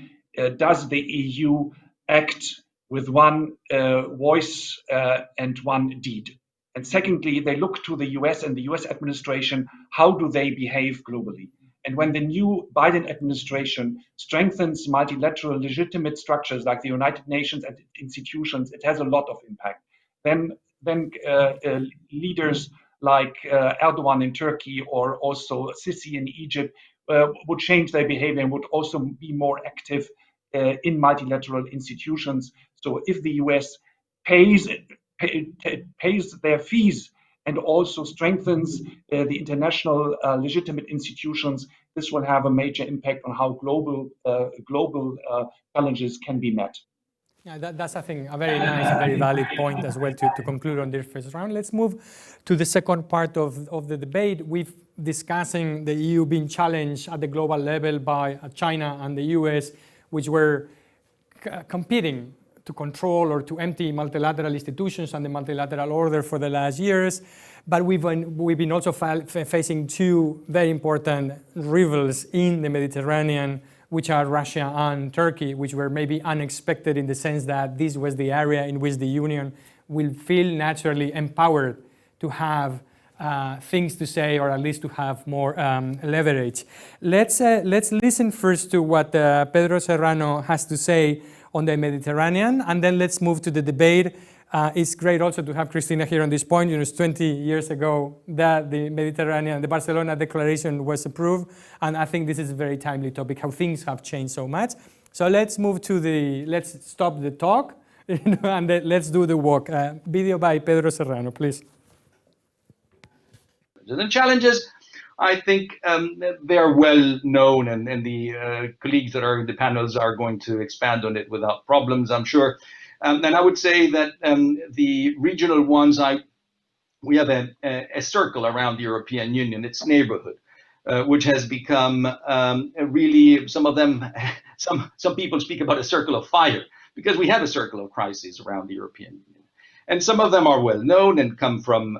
does the EU act with one voice and one deed? And secondly, they look to the US and the US administration, how do they behave globally? And when the new Biden administration strengthens multilateral legitimate structures like the United Nations and institutions, it has a lot of impact. Then leaders like Erdogan in Turkey or also Sisi in Egypt would change their behavior and would also be more active in multilateral institutions. So if the US pays their fees and also strengthens the international legitimate institutions, this will have a major impact on how global challenges can be met. Yeah, that's, I think, a very nice, very valid point as well to conclude on this first round. Let's move to the second part of the debate. We've discussing the EU being challenged at the global level by China and the US, which were competing to control or to empty multilateral institutions and the multilateral order for the last years. But we've been also facing two very important rivals in the Mediterranean, which are Russia and Turkey, which were maybe unexpected in the sense that this was the area in which the Union will feel naturally empowered to have things to say, or at least to have more leverage. Let's listen first to what Pedro Serrano has to say on the Mediterranean, and then let's move to the debate. It's great also to have Cristina here on this point. It's 20 years ago that the Mediterranean, the Barcelona Declaration was approved, and I think this is a very timely topic, how things have changed so much. So let's move to let's stop the talk, and let's do the walk. Video by Pedro Serrano, please. The challenges, I think they are well known, and the colleagues that are in the panels are going to expand on it without problems, I'm sure. And I would say that the regional ones, we have a circle around the European Union, its neighborhood, which has become really, some of them, some people speak about a circle of fire, because we have a circle of crises around the European Union. And some of them are well known and come from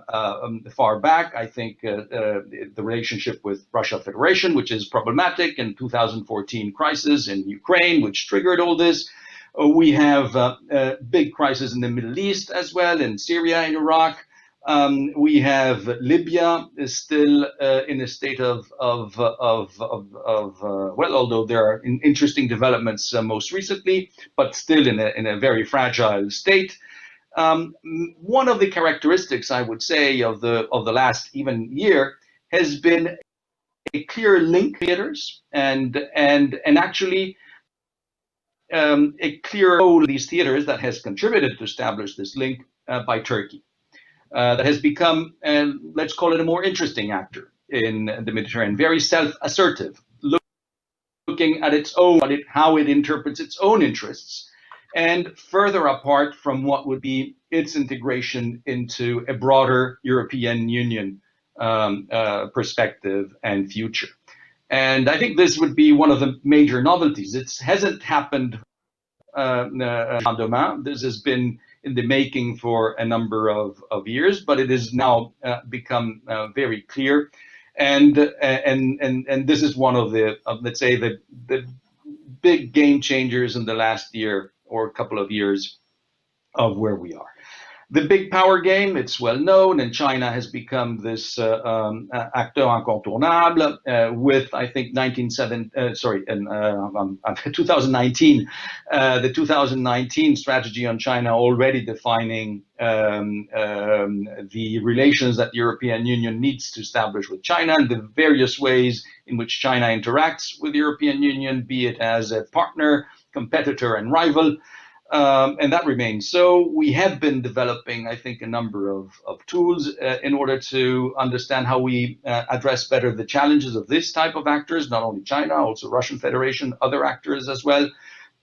far back. I think the relationship with Russia Federation, which is problematic, and 2014 crisis in Ukraine, which triggered all this. We have big crises in the Middle East as well, in Syria and Iraq. We have Libya is still in a state of well, although there are interesting developments most recently, but still in a very fragile state. One of the characteristics, I would say, of the last even year has been a clear link theaters and actually a clear role of these theaters that has contributed to establish this link by Turkey. That has become, let's call it, a more interesting actor in the Mediterranean, very self-assertive, looking at its own, how it interprets its own interests, and further apart from what would be its integration into a broader European Union perspective and future. And I think this would be one of the major novelties. It hasn't happened demain. This has been in the making for a number of years, but it has now become very clear. And this is one of the, let's say, the big game changers in the last year or a couple of years of where we are. The big power game, it's well known, and China has become this acteur incontournable with, I think, 2019, the 2019 strategy on China already defining the relations that the European Union needs to establish with China and the various ways in which China interacts with the European Union, be it as a partner, competitor, and rival. And that remains. So we have been developing, I think, a number of tools in order to understand how we address better the challenges of this type of actors, not only China, also Russian Federation, other actors as well,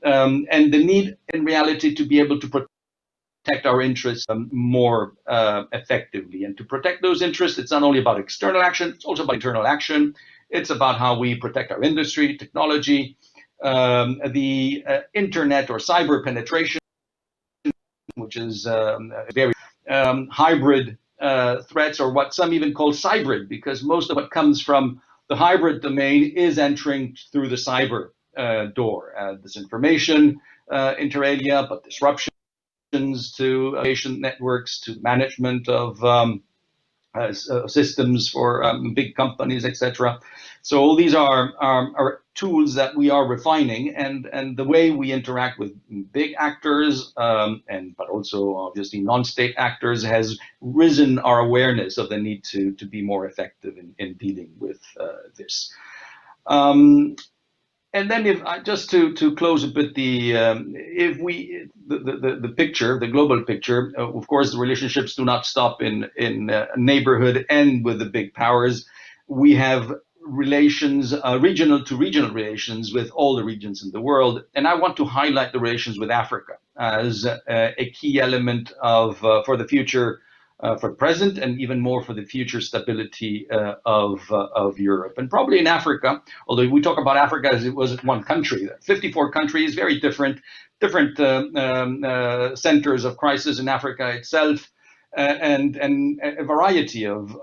and the need in reality to be able to protect our interests more effectively. And to protect those interests, it's not only about external action, it's also about internal action. It's about how we protect our industry, technology, the internet or cyber penetration, which is very hybrid threats, or what some even call cybrid, because most of what comes from the hybrid domain is entering through the cyber door. Disinformation inter alia, but disruptions to patient networks, to management of systems for big companies, etc. So all these are tools that we are refining, and the way we interact with big actors, but also obviously non-state actors, has risen our awareness of the need to be more effective in dealing with this. And then, if just to close a bit, the picture, the global picture, of course, the relationships do not stop in neighborhood and with the big powers. We have relations, regional to regional relations with all the regions in the world, and I want to highlight the relations with Africa as a key element of for the future. For the present, and even more for the future stability of Europe. And probably in Africa, although we talk about Africa as it was one country, 54 countries, very different centers of crisis in Africa itself, and a variety of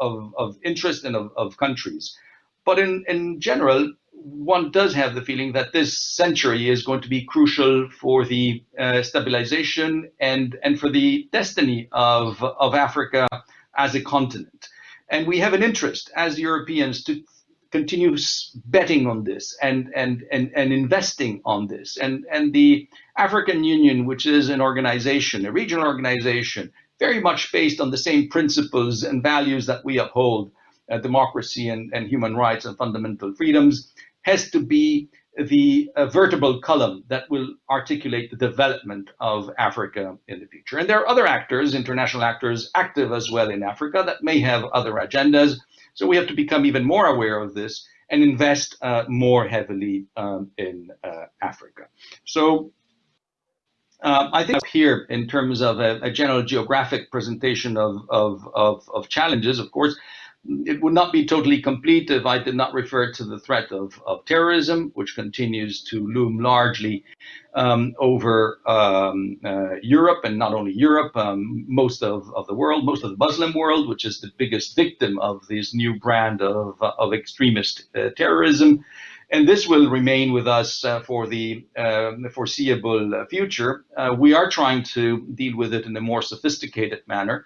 interest and of countries. But in general, one does have the feeling that this century is going to be crucial for the stabilization and for the destiny of Africa as a continent. And we have an interest as Europeans to continue betting on this and investing on this. And the African Union, which is an organization, a regional organization, very much based on the same principles and values that we uphold, democracy and human rights and fundamental freedoms, has to be the vertebral column that will articulate the development of Africa in the future. And there are other actors, international actors, active as well in Africa that may have other agendas. So we have to become even more aware of this and invest more heavily in Africa. So I think here, in terms of a general geographic presentation of challenges, of course, it would not be totally complete if I did not refer to the threat of terrorism, which continues to loom largely over Europe, and not only Europe, most of the world, most of the Muslim world, which is the biggest victim of this new brand of extremist terrorism. And this will remain with us for the foreseeable future. We are trying to deal with it in a more sophisticated manner,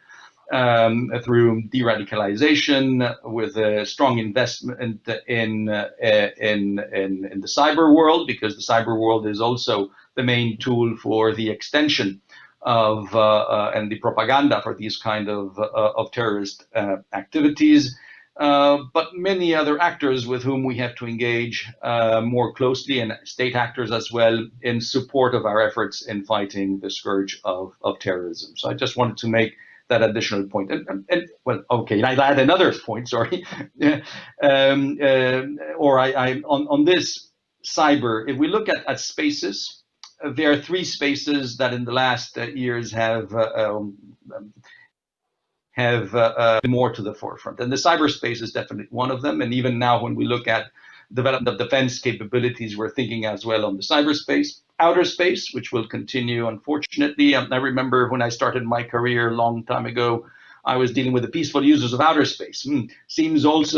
through de-radicalization, with a strong investment in the cyber world, because the cyber world is also the main tool for the extension and the propaganda for these kind of terrorist activities. But many other actors with whom we have to engage more closely, and state actors as well, in support of our efforts in fighting the scourge of terrorism. So I just wanted to make that additional point. And well, okay, and I'll add another point, sorry. On this cyber, if we look at spaces, there are three spaces that in the last years have been more to the forefront. And the cyberspace is definitely one of them. And even now, when we look at development of defense capabilities, we're thinking as well on the cyberspace. Outer space, which will continue, unfortunately. I remember when I started my career a long time ago, I was dealing with the peaceful users of outer space. Seems almost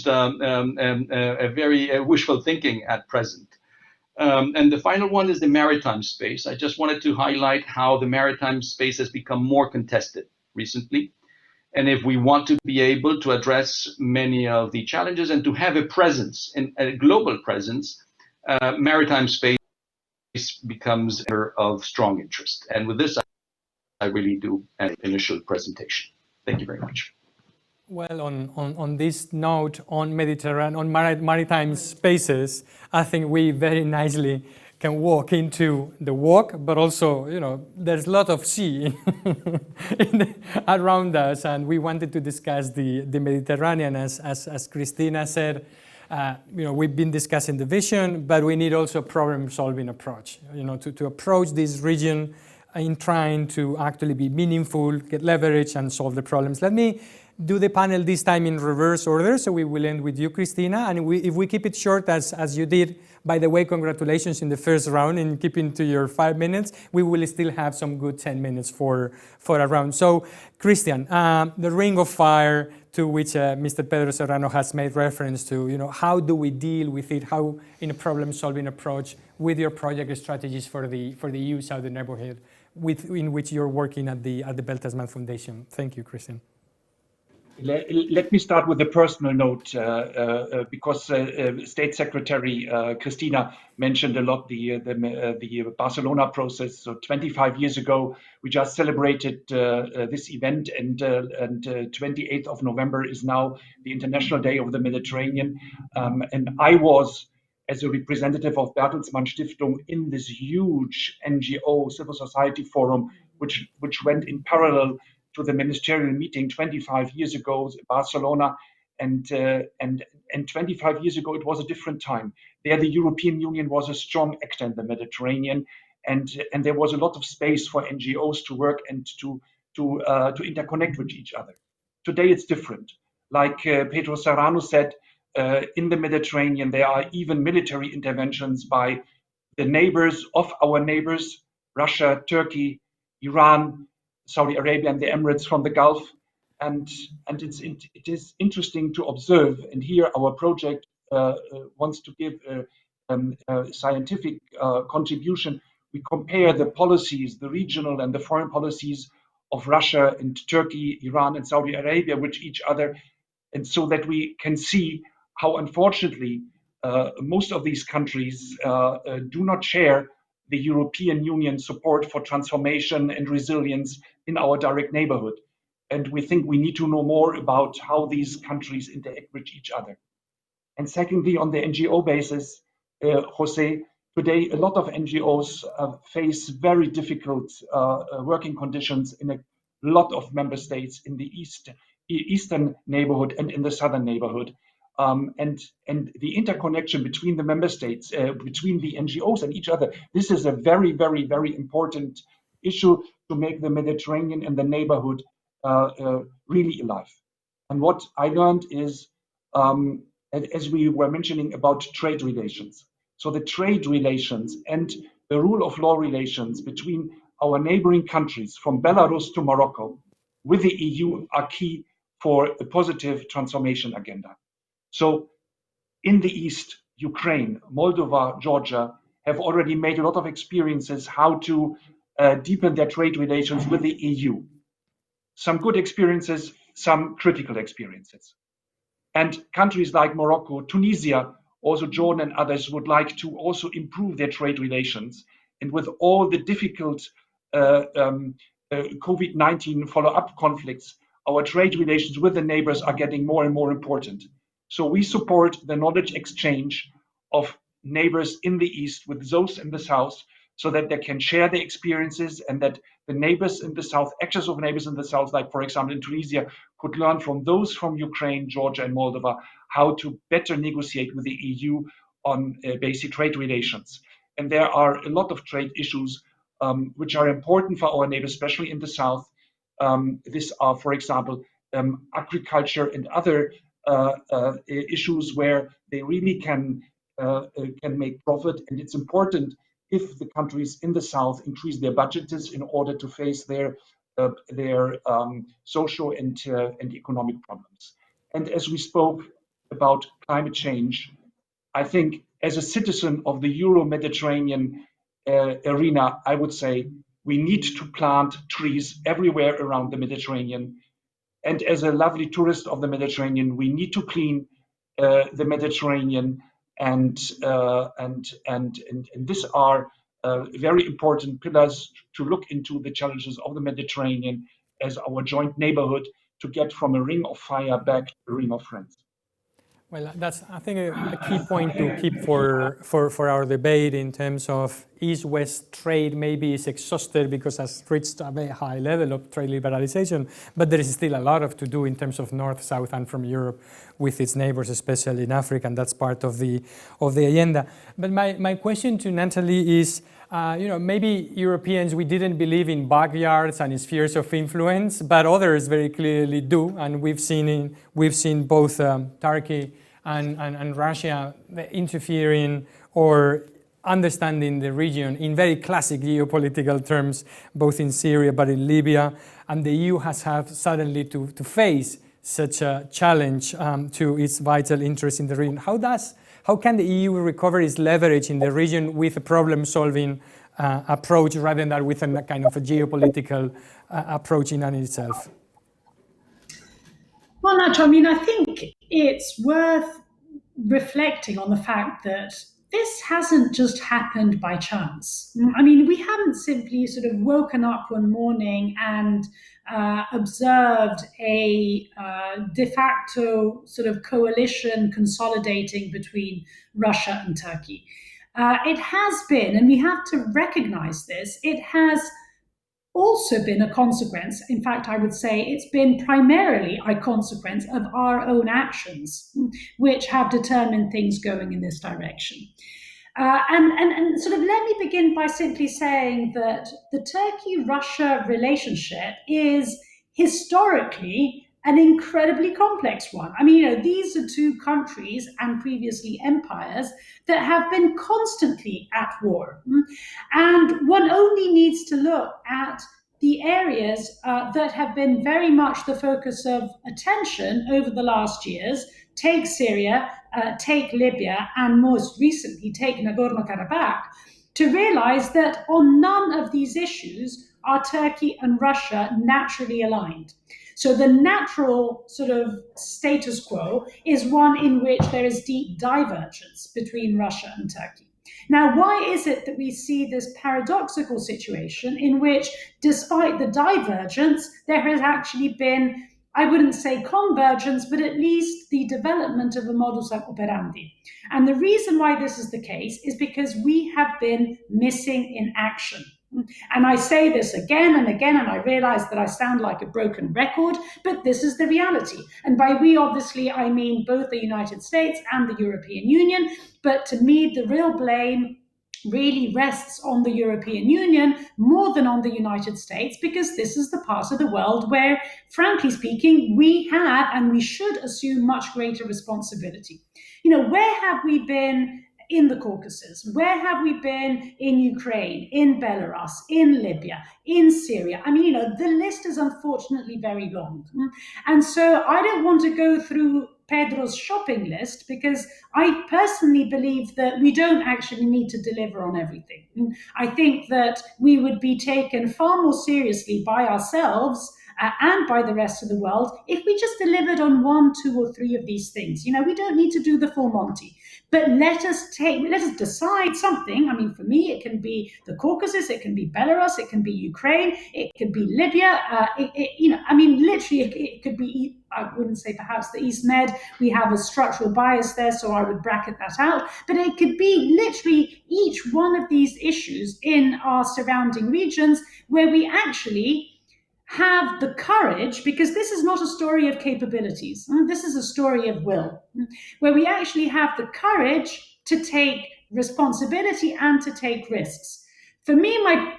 a very wishful thinking at present. And the final one is the maritime space. I just wanted to highlight how the maritime space has become more contested recently. And if we want to be able to address many of the challenges and to have a presence, a global presence, maritime space becomes of strong interest. And with this, I really do an initial presentation. Thank you very much. Well, on this note, on maritime spaces, I think we very nicely can walk into the walk, but also, you know, there's a lot of sea around us, and we wanted to discuss the Mediterranean, as Christina said. You know, we've been discussing the vision, but we need also a problem-solving approach, you know, to approach this region in trying to actually be meaningful, get leverage, and solve the problems. Let me do the panel this time in reverse order, so we will end with you, Christina, and if we keep it short as you did. By the way, congratulations in the first round in keeping to your 5 minutes. We will still have some good 10 minutes for a round. So, Christian, the ring of fire to which Mr. Pedro Serrano has made reference to, you know, how do we deal with it? How, in a problem-solving approach, with your project strategies for the EU Southern Neighborhood, in which you're working at the Bertelsmann Foundation. Thank you, Christian. Let me start with a personal note, because State Secretary Christina mentioned a lot the Barcelona process. So 25 years ago, we just celebrated this event, and 28th of November is now the International Day of the Mediterranean. And I was, as a representative of Bertelsmann Stiftung, in this huge NGO civil society forum, which went in parallel to the ministerial meeting 25 years ago in Barcelona, and 25 years ago it was a different time. There, the European Union was a strong actor in the Mediterranean, and there was a lot of space for NGOs to work and to interconnect with each other. Today it's different. Like Pedro Serrano said, in the Mediterranean there are even military interventions by the neighbors of our neighbors, Russia, Turkey, Iran, Saudi Arabia, and the Emirates from the Gulf, and it is interesting to observe. And here our project wants to give a scientific contribution. We compare the policies, the regional and the foreign policies of Russia and Turkey, Iran and Saudi Arabia with each other, and so that we can see how, unfortunately, most of these countries do not share the European Union support for transformation and resilience in our direct neighborhood. And we think we need to know more about how these countries interact with each other. And secondly, on the NGO basis, Jose, today a lot of NGOs face very difficult working conditions in a lot of member states in the eastern neighborhood and in the southern neighborhood. And the interconnection between the member states, between the NGOs and each other, this is a very, very, very important issue to make the Mediterranean and the neighborhood really alive. And what I learned is, as we were mentioning about trade relations, so the trade relations and the rule of law relations between our neighboring countries, from Belarus to Morocco, with the EU are key for a positive transformation agenda. So in the East, Ukraine, Moldova, Georgia have already made a lot of experiences how to deepen their trade relations with the EU. Some good experiences, some critical experiences. And countries like Morocco, Tunisia, also Jordan and others would like to also improve their trade relations. And with all the difficult COVID-19 follow-up conflicts, our trade relations with the neighbors are getting more and more important. So we support the knowledge exchange of neighbors in the East with those in the South, so that they can share their experiences, and that the neighbors in the South, actors of neighbors in the South, like for example in Tunisia, could learn from those from Ukraine, Georgia, and Moldova how to better negotiate with the EU on basic trade relations. And there are a lot of trade issues which are important for our neighbors, especially in the South. These are, for example, agriculture and other issues where they really can make profit. And it's important if the countries in the South increase their budgets in order to face their social and economic problems. And as we spoke about climate change, I think as a citizen of the Euro-Mediterranean arena, I would say we need to plant trees everywhere around the Mediterranean. And as a lovely tourist of the Mediterranean, we need to clean the Mediterranean, and these are very important pillars to look into the challenges of the Mediterranean as our joint neighborhood, to get from a ring of fire back to a ring of friends. Well, that's, I think, a key point to keep for our debate in terms of East-West trade. Maybe is exhausted because has reached a very high level of trade liberalization, but there is still a lot to do in terms of North, South, and from Europe with its neighbors, especially in Africa, and that's part of the agenda. But my question to Natalie is, maybe Europeans, we didn't believe in backyards and spheres of influence, but others very clearly do, and we've seen both Turkey and Russia interfering or understanding the region in very classic geopolitical terms, both in Syria but in Libya, and the EU has had suddenly to face such a challenge to its vital interest in the region. How can the EU recover its leverage in the region with a problem-solving approach rather than with a kind of a geopolitical approach in and itself? Well, Nacho, I mean, I think it's worth reflecting on the fact that this hasn't just happened by chance. I mean, we haven't simply sort of woken up one morning and observed a de facto sort of coalition consolidating between Russia and Turkey. It has been, and we have to recognize this, it has also been a consequence. In fact, I would say it's been primarily a consequence of our own actions, which have determined things going in this direction. And sort of let me begin by simply saying that the Turkey-Russia relationship is historically an incredibly complex one. I mean, these are two countries and previously empires that have been constantly at war. And one only needs to look at the areas that have been very much the focus of attention over the last years. Take Syria, take Libya, and most recently take Nagorno-Karabakh, to realize that on none of these issues are Turkey and Russia naturally aligned. So the natural sort of status quo is one in which there is deep divergence between Russia and Turkey. Now, why is it that we see this paradoxical situation in which, despite the divergence, there has actually been, I wouldn't say convergence, but at least the development of a modus operandi? And the reason why this is the case is because we have been missing in action. And I say this again and again, and I realize that I sound like a broken record, but this is the reality. And by we, obviously, I mean both the United States and the European Union. But to me, the real blame really rests on the European Union more than on the United States, because this is the part of the world where, frankly speaking, we have and we should assume much greater responsibility. Where have we been in the Caucasus? Where have we been in Ukraine, in Belarus, in Libya, in Syria? I mean, the list is unfortunately very long. And so I don't want to go through Pedro's shopping list, because I personally believe that we don't actually need to deliver on everything. I think that we would be taken far more seriously by ourselves and by the rest of the world if we just delivered on 1, 2, or 3 of these things. You know, we don't need to do the full Monty. But let us decide something. I mean, for me, it can be the Caucasus, it can be Belarus, it can be Ukraine, it could be Libya. Literally, it could be, I wouldn't say perhaps the East Med. We have a structural bias there, so I would bracket that out. But it could be literally each one of these issues in our surrounding regions where we actually have the courage, because this is not a story of capabilities. This is a story of will, where we actually have the courage to take responsibility and to take risks. For me, my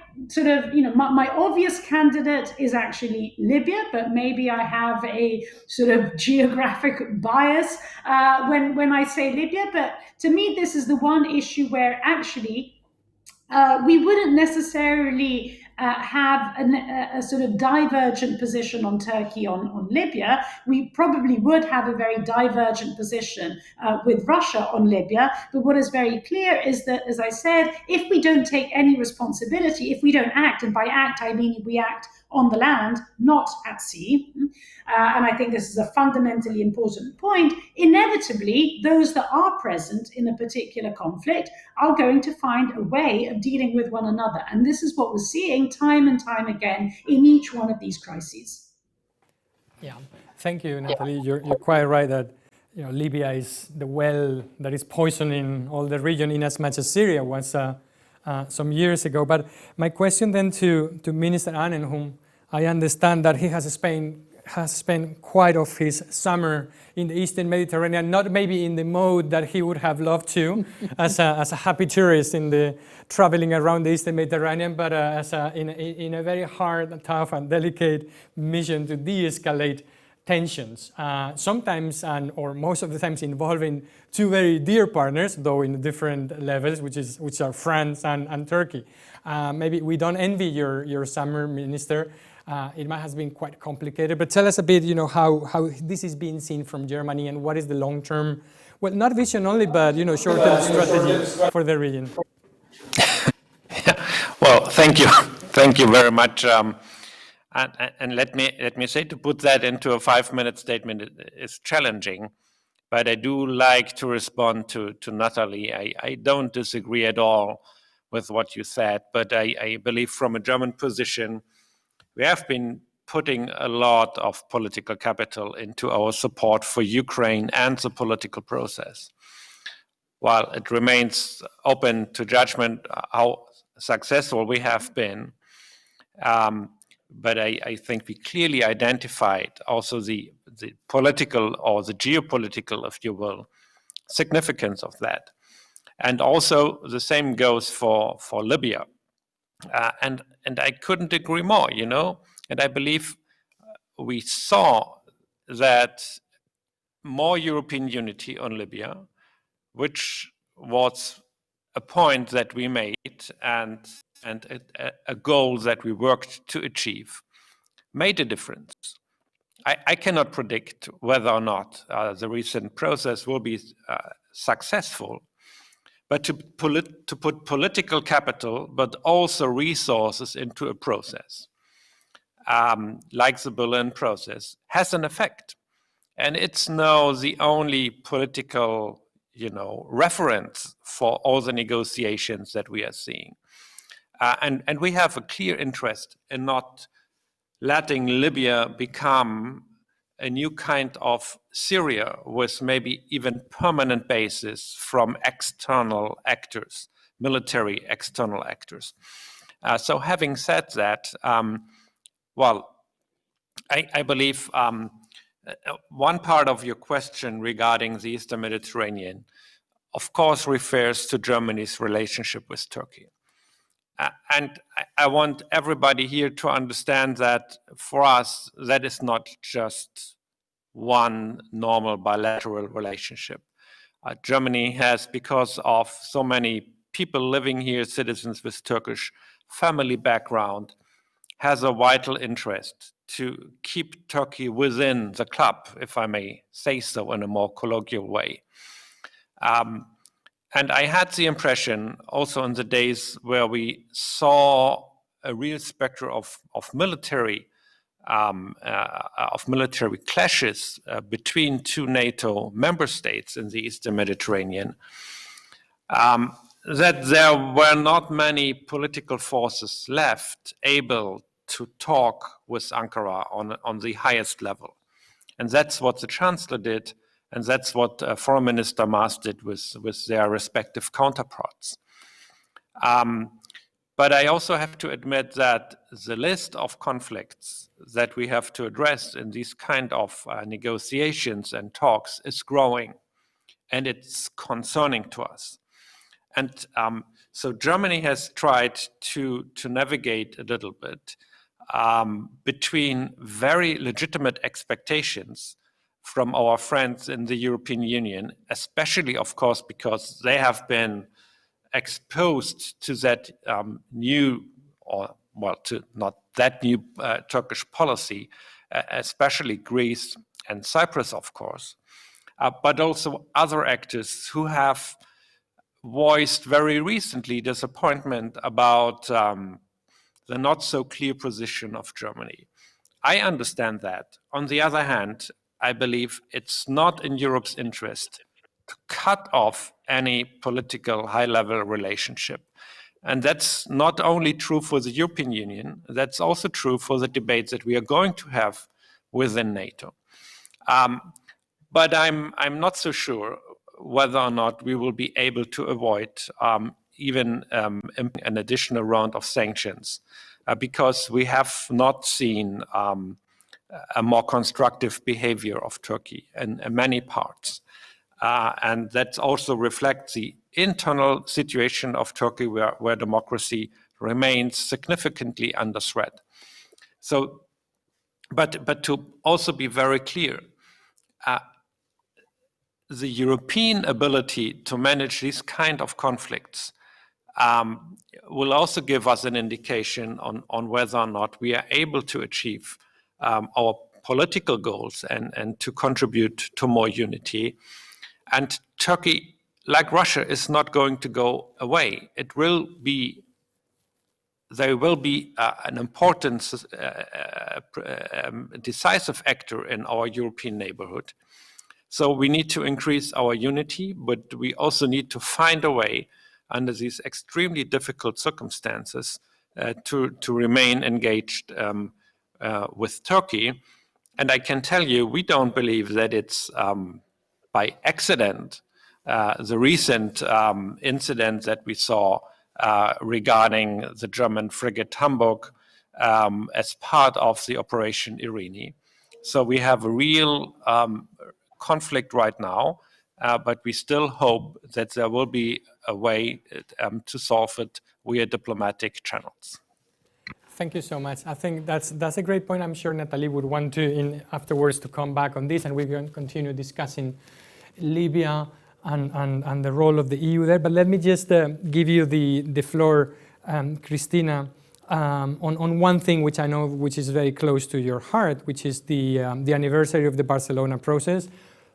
obvious candidate is actually Libya, but maybe I have a sort of geographic bias when I say Libya. But to me, this is the one issue where actually we wouldn't necessarily have a sort of divergent position on Turkey on Libya. We probably would have a very divergent position with Russia on Libya. But what is very clear is that, as I said, if we don't take any responsibility, if we don't act, and by act I mean we act on the land, not at sea, and I think this is a fundamentally important point, inevitably those that are present in a particular conflict are going to find a way of dealing with one another. And this is what we're seeing time and time again in each one of these crises. Yeah, thank you, Natalie. You're quite right that Libya is the well that is poisoning all the region in as much as Syria was some years ago. But my question then to Minister Annen, whom I understand that he has spent quite of his summer in the Eastern Mediterranean, not maybe in the mode that he would have loved to, as a happy tourist in the traveling around the Eastern Mediterranean, but in a very hard, tough, and delicate mission to de-escalate tensions, sometimes or most of the times involving two very dear partners, though in different levels, which are France and Turkey. Maybe we don't envy your summer, Minister. It might have been quite complicated, but tell us a bit, how this is being seen from Germany and what is the long-term, well, not vision only, but short-term strategy for the region. Well, thank you very much. And let me say, to put that into a 5-minute statement is challenging, but I do like to respond to Natalie. I don't disagree at all with what you said, but I believe from a German position, we have been putting a lot of political capital into our support for Ukraine and the political process. While it remains open to judgment how successful we have been, but I think we clearly identified also the political or the geopolitical, if you will, significance of that. And also the same goes for Libya. And I couldn't agree more, and I believe we saw that more European unity on Libya, which was a point that we made and a goal that we worked to achieve, made a difference. I cannot predict whether or not the recent process will be successful, but to put political capital, but also resources into a process, like the Berlin process, has an effect. And it's now the only political, reference for all the negotiations that we are seeing. And we have a clear interest in not letting Libya become a new kind of Syria with maybe even permanent bases from external actors, military external actors. So having said that, I believe one part of your question regarding the Eastern Mediterranean, of course, refers to Germany's relationship with Turkey. And I want everybody here to understand that for us, that is not just one normal bilateral relationship. Germany has, because of so many people living here, citizens with Turkish family background, has a vital interest to keep Turkey within the club, if I may say so in a more colloquial way. And I had the impression also in the days where we saw a real specter of military of military clashes between two NATO member states in the Eastern Mediterranean, that there were not many political forces left able to talk with Ankara on the highest level. And that's what the Chancellor did, and that's what Foreign Minister Maas did with their respective counterparts. But I also have to admit that the list of conflicts that we have to address in these kind of negotiations and talks is growing, and it's concerning to us. And so Germany has tried to navigate a little bit between very legitimate expectations from our friends in the European Union, especially, of course, because they have been exposed to that new, or well, to not that new Turkish policy, especially Greece and Cyprus, of course, but also other actors who have voiced very recently disappointment about the not so clear position of Germany. I understand that. On the other hand, I believe it's not in Europe's interest to cut off any political high-level relationship. And that's not only true for the European Union, that's also true for the debates that we are going to have within NATO. But I'm not so sure whether or not we will be able to avoid even an additional round of sanctions, because we have not seen a more constructive behavior of Turkey in many parts. And that also reflects the internal situation of Turkey, where democracy remains significantly under threat. So, but to also be very clear, the European ability to manage these kind of conflicts will also give us an indication on whether or not we are able to achieve our political goals and to contribute to more unity. And Turkey, like Russia, is not going to go away. There will be an important, decisive actor in our European neighborhood. So we need to increase our unity, but we also need to find a way under these extremely difficult circumstances to remain engaged with Turkey. And I can tell you, we don't believe that it's by accident the recent incident that we saw regarding the German frigate Hamburg as part of the Operation Irini. So we have a real conflict right now, but we still hope that there will be a way to solve it via diplomatic channels. Thank you so much. I think that's a great point. I'm sure Natalie would want to, afterwards, to come back on this, and we're going to continue discussing Libya and the role of the EU there. But let me just give you the floor, Christina, on one thing which I know which is very close to your heart, which is the anniversary of the Barcelona process.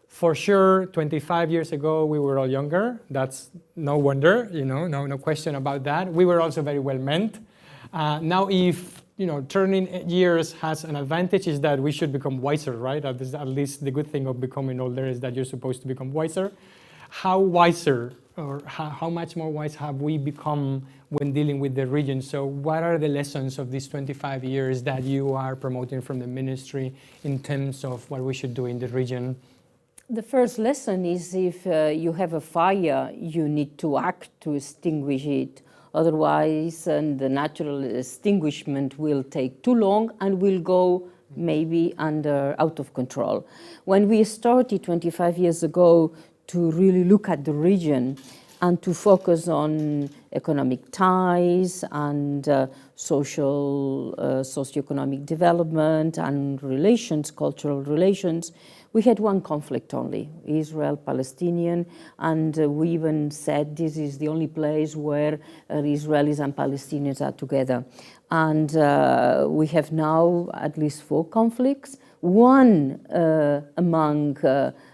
For sure, 25 years ago, we were all younger. That's no wonder, no question about that. We were also very well meant. Now, if turning years has an advantage, is that we should become wiser, right? At least the good thing of becoming older is that you're supposed to become wiser. How wiser, or how much more wise have we become when dealing with the region? So what are the lessons of these 25 years that you are promoting from the ministry in terms of what we should do in the region? The first lesson is if you have a fire, you need to act to extinguish it. Otherwise, the natural extinguishment will take too long and will go maybe out of control. When we started 25 years ago to really look at the region and to focus on economic ties and socioeconomic development and relations, cultural relations, we had one conflict only, Israel-Palestinian, and we even said this is the only place where Israelis and Palestinians are together. And we have now at least 4 conflicts, one among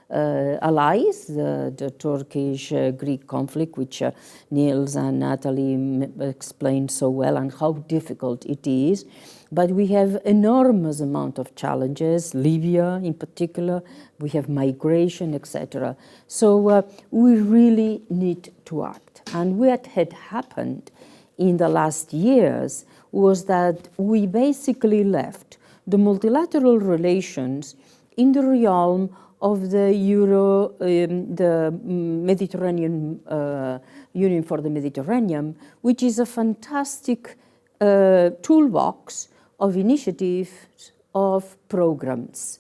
allies, the Turkish-Greek conflict, which Niels and Natalie explained so well, and how difficult it is. but we have enormous amount of challenges, Libya in particular, we have migration, etc. So we really need to act. And what had happened in the last years was that we basically left the multilateral relations in the realm of the the Mediterranean Union for the Mediterranean, which is a fantastic toolbox of initiatives, of programs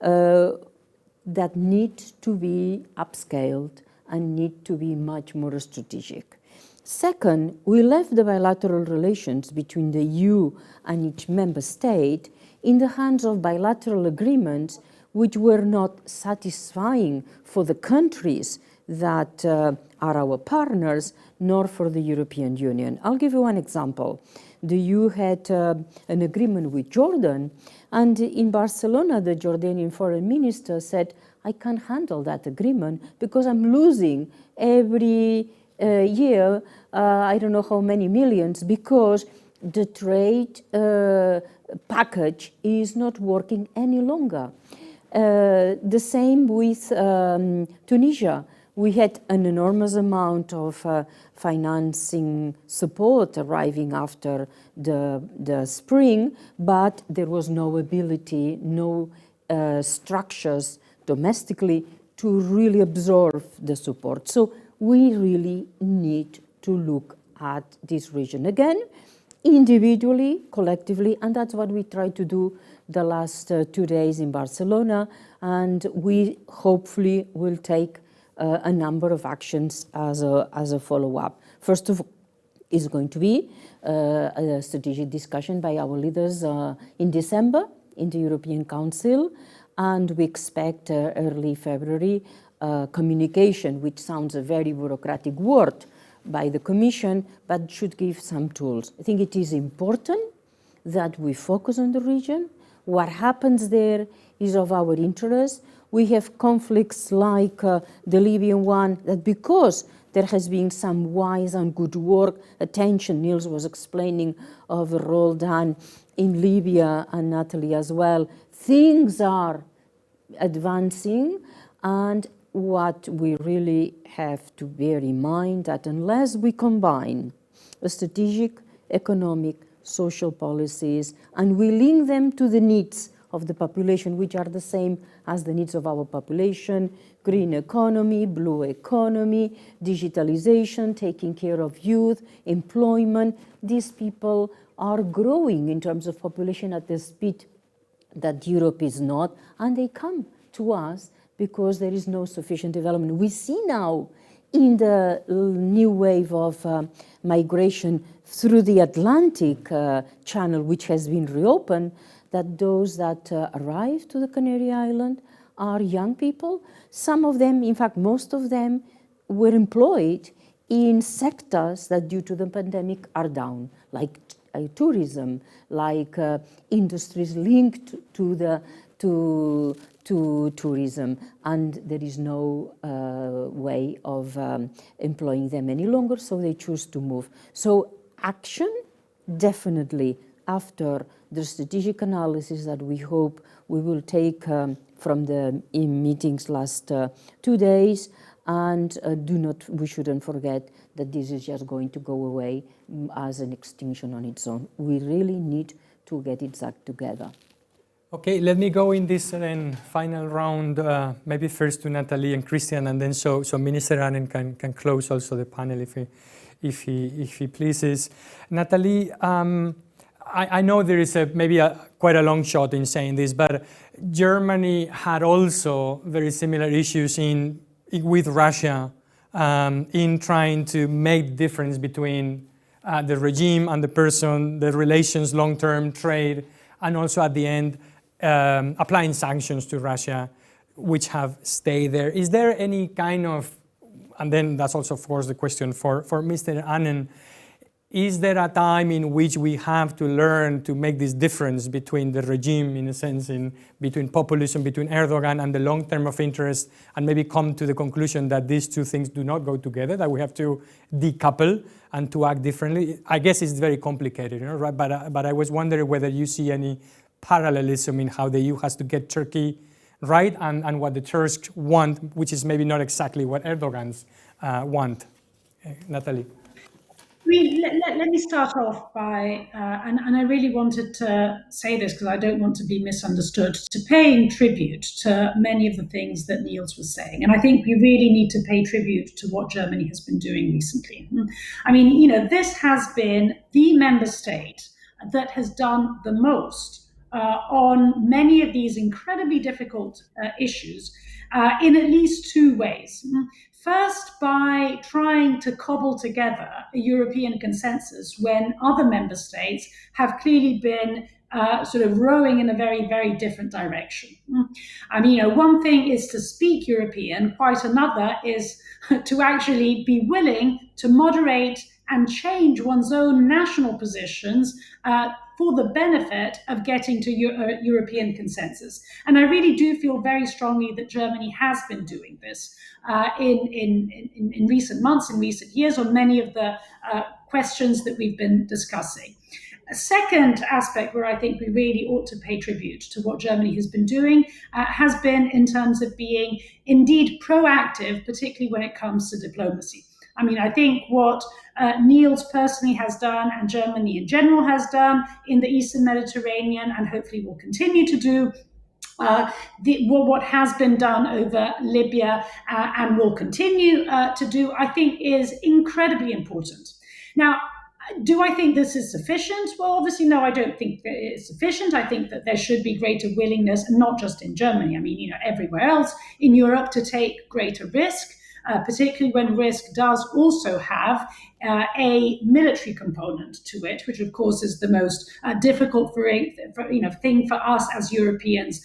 that need to be upscaled and need to be much more strategic. Second, we left the bilateral relations between the EU and each member state in the hands of bilateral agreements which were not satisfying for the countries that are our partners, nor for the European Union. I'll give you one example. The EU had an agreement with Jordan, and in Barcelona, the Jordanian foreign minister said, I can't handle that agreement because I'm losing every year, I don't know how many millions, because the trade package is not working any longer. The same with Tunisia. We had an enormous amount of financing support arriving after the spring, but there was no ability, no structures domestically to really absorb the support. So we really need to look at this region again, individually, collectively, and that's what we tried to do the last 2 days in Barcelona, and we hopefully will take a number of actions as a follow-up. First of all, is going to be a strategic discussion by our leaders in December in the European Council, and we expect early February communication, which sounds a very bureaucratic word, by the Commission, but should give some tools. I think it is important that we focus on the region. What happens there is of our interest. We have conflicts like the Libyan one, that because there has been some wise and good work, attention, Niels was explaining of the role done in Libya, and Natalie as well, things are advancing, and what we really have to bear in mind that unless we combine the strategic, economic, social policies, and we link them to the needs of the population, which are the same as the needs of our population, green economy, blue economy, digitalization, taking care of youth, employment, these people are growing in terms of population at the speed that Europe is not, and they come to us because there is no sufficient development. We see now in the new wave of migration through the Atlantic channel, which has been reopened, that those that arrive to the Canary Island are young people. Some of them, in fact, most of them were employed in sectors that due to the pandemic are down, like tourism, like industries linked to tourism, and there is no way of employing them any longer, so they choose to move. So action, definitely, after the strategic analysis that we hope we will take from the meetings last 2 days, and we shouldn't forget that this is just going to go away as an extinction on its own. We really need to get its act together. Okay, let me go in this then final round, maybe first to Natalie and Christian, and then so Minister Annen can close also the panel if he pleases. Natalie, I know there is maybe quite a long shot in saying this, but Germany had also very similar issues with Russia in trying to make the difference between the regime and the person, the relations, long-term trade, and also at the end applying sanctions to Russia, which have stayed there. Is there any kind of, and then that's also of course the question for Mr. Annen, is there a time in which we have to learn to make this difference between the regime, in a sense, between populism, between Erdogan and the long term of interest, and maybe come to the conclusion that these two things do not go together, that we have to decouple and to act differently? I guess it's very complicated, right? But I was wondering whether you see any parallelism in how the EU has to get Turkey right and what the Turks want, which is maybe not exactly what Erdogan's want. Natalie. Let me start off by, and I really wanted to say this because I don't want to be misunderstood, to paying tribute to many of the things that Niels was saying. And I think we really need to pay tribute to what Germany has been doing recently. I mean, this has been the member state that has done the most on many of these incredibly difficult issues in at least two ways. First, by trying to cobble together a European consensus when other member states have clearly been sort of rowing in a very, very different direction. I mean, one thing is to speak European, quite another is to actually be willing to moderate and change one's own national positions for the benefit of getting to European consensus. And I really do feel very strongly that Germany has been doing this in recent months, in recent years, on many of the questions that we've been discussing. A second aspect where I think we really ought to pay tribute to what Germany has been doing has been in terms of being indeed proactive, particularly when it comes to diplomacy. I mean, I think what Niels personally has done and Germany in general has done in the Eastern Mediterranean and hopefully will continue to do, what has been done over Libya and will continue to do, I think is incredibly important. Now, do I think this is sufficient? Well, obviously, no, I don't think that it's sufficient. I think that there should be greater willingness, not just in Germany, I mean, everywhere else in Europe, to take greater risk. Particularly when risk does also have a military component to it, which of course is the most difficult thing for us as Europeans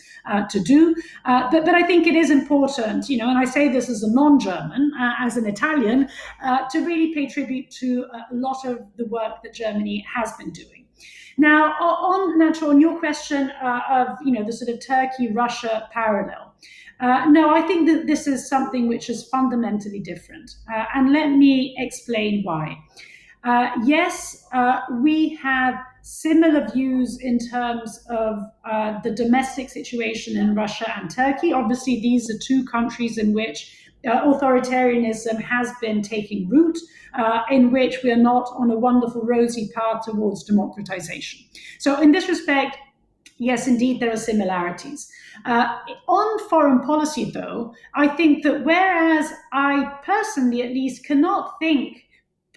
to do. But I think it is important, and I say this as a non-German, as an Italian, to really pay tribute to a lot of the work that Germany has been doing. Now, on your question of the sort of Turkey-Russia parallel. No, I think that this is something which is fundamentally different. And let me explain why. Yes, we have similar views in terms of the domestic situation in Russia and Turkey. Obviously, these are two countries in which authoritarianism has been taking root, in which we are not on a wonderful rosy path towards democratization. So in this respect, yes, indeed, there are similarities. On foreign policy, though, I think that whereas I personally, at least, cannot think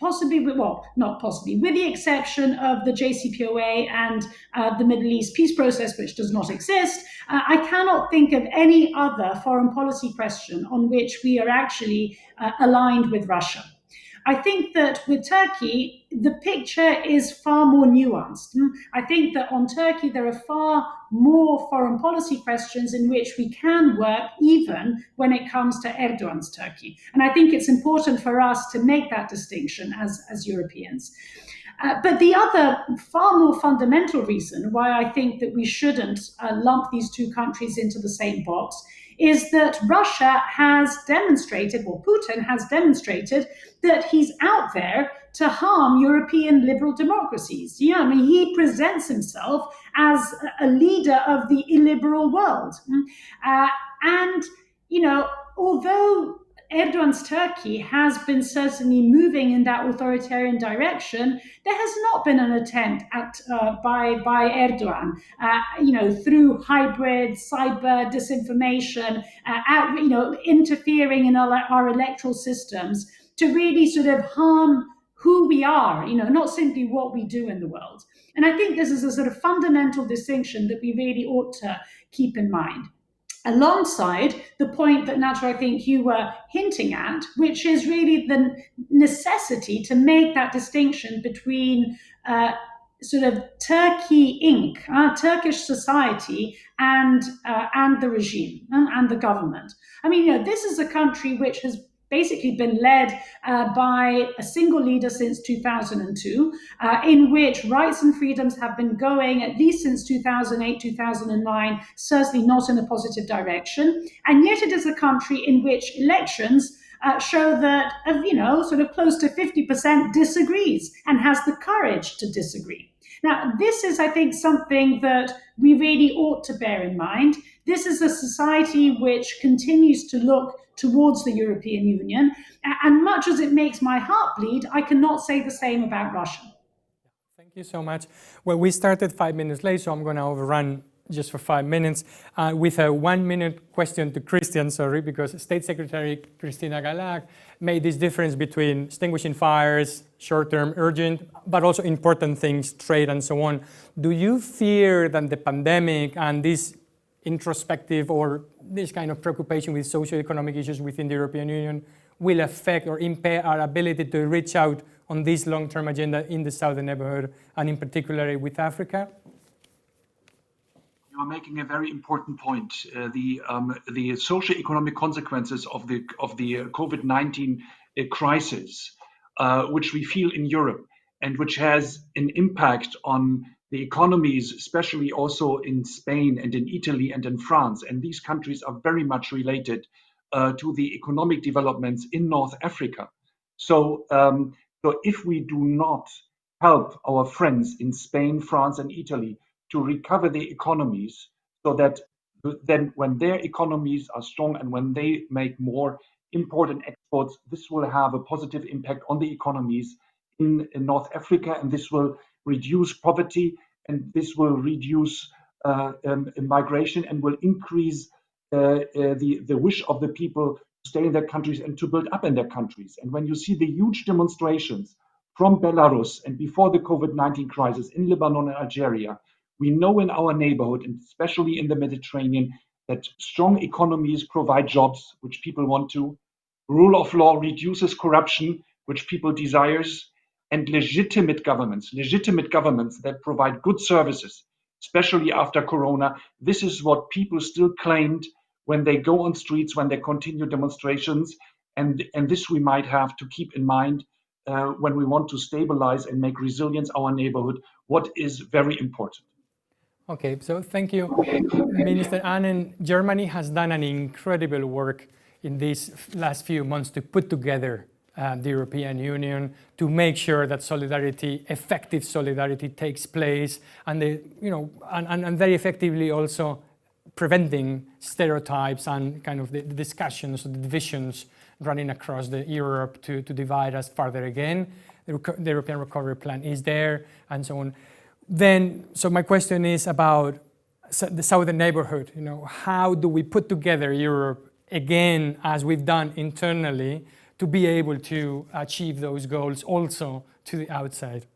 not possibly, with the exception of the JCPOA and the Middle East peace process, which does not exist, I cannot think of any other foreign policy question on which we are actually aligned with Russia. I think that with Turkey, the picture is far more nuanced. I think that on Turkey, there are far more foreign policy questions in which we can work, even when it comes to Erdogan's Turkey. And I think it's important for us to make that distinction as Europeans. But the other far more fundamental reason why I think that we shouldn't lump these two countries into the same box is that Russia has demonstrated, or Putin has demonstrated, that he's out there to harm European liberal democracies. I mean, he presents himself as a leader of the illiberal world. And, although Erdogan's Turkey has been certainly moving in that authoritarian direction, there has not been an attempt by Erdogan, through hybrid cyber disinformation, interfering in our electoral systems to really sort of harm who we are, not simply what we do in the world. And I think this is a sort of fundamental distinction that we really ought to keep in mind. Alongside the point that, Nata, I think you were hinting at, which is really the necessity to make that distinction between sort of Turkey Inc., Turkish society, and the regime and the government. I mean, this is a country which has basically been led by a single leader since 2002, in which rights and freedoms have been going, at least since 2008, 2009, certainly not in a positive direction. And yet it is a country in which elections show that, sort of close to 50% disagrees and has the courage to disagree. Now, this is, I think, something that we really ought to bear in mind. This is a society which continues to look towards the European Union. And much as it makes my heart bleed, I cannot say the same about Russia. Thank you so much. Well, we started 5 minutes late, so I'm going to overrun just for 5 minutes with a 1-minute question to Christian, because State Secretary Cristina Galac made this difference between extinguishing fires, short-term, urgent, but also important things, trade and so on. Do you fear that the pandemic and this introspective or this kind of preoccupation with socio-economic issues within the European Union will affect or impair our ability to reach out on this long-term agenda in the southern neighborhood and in particular with Africa? You are making a very important point. The socio-economic consequences of the COVID-19 crisis, which we feel in Europe, and which has an impact on the economies, especially also in Spain and in Italy and in France. And these countries are very much related to the economic developments in North Africa. So if we do not help our friends in Spain, France, and Italy to recover the economies, so that then when their economies are strong and when they make more import and exports, this will have a positive impact on the economies in North Africa, and this will reduce poverty, and this will reduce migration, and will increase the wish of the people to stay in their countries and to build up in their countries. And when you see the huge demonstrations from Belarus and before the COVID-19 crisis in Lebanon and Algeria, we know in our neighborhood, and especially in the Mediterranean, that strong economies provide jobs, which people want to. Rule of law reduces corruption, which people desires, and legitimate governments that provide good services, especially after Corona. This is what people still claimed when they go on streets, when they continue demonstrations, and this we might have to keep in mind when we want to stabilize and make resilient our neighborhood, what is very important. Okay, so thank you, Minister Annen. Germany has done an incredible work in these last few months to put together the European Union, to make sure that solidarity, effective solidarity, takes place, and and very effectively also preventing stereotypes and kind of the discussions, the divisions running across Europe to divide us further again. The European Recovery Plan is there, and so on. Then, so my question is about the southern neighborhood. How do we put together Europe again, as we've done internally, to be able to achieve those goals also to the outside?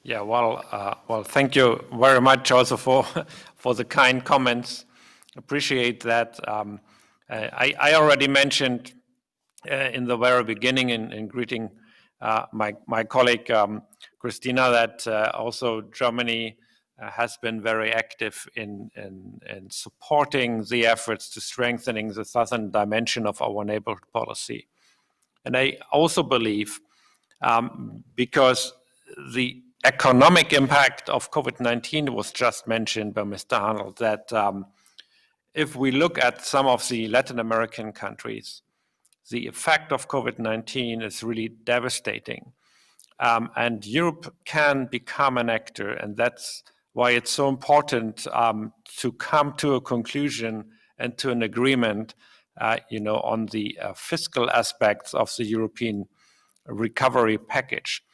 Yeah, well, thank you very much also for the kind comments. Appreciate that. I already mentioned in the very beginning in greeting my colleague Christina that also Germany has been very active in supporting the efforts to strengthening the southern dimension of our neighborhood policy. And I also believe, because the economic impact of COVID-19 was just mentioned by Mr. Arnold, that if we look at some of the Latin American countries, the effect of COVID-19 is really devastating. And Europe can become an actor, and that's why it's so important to come to a conclusion and to an agreement, on the fiscal aspects of the European recovery package.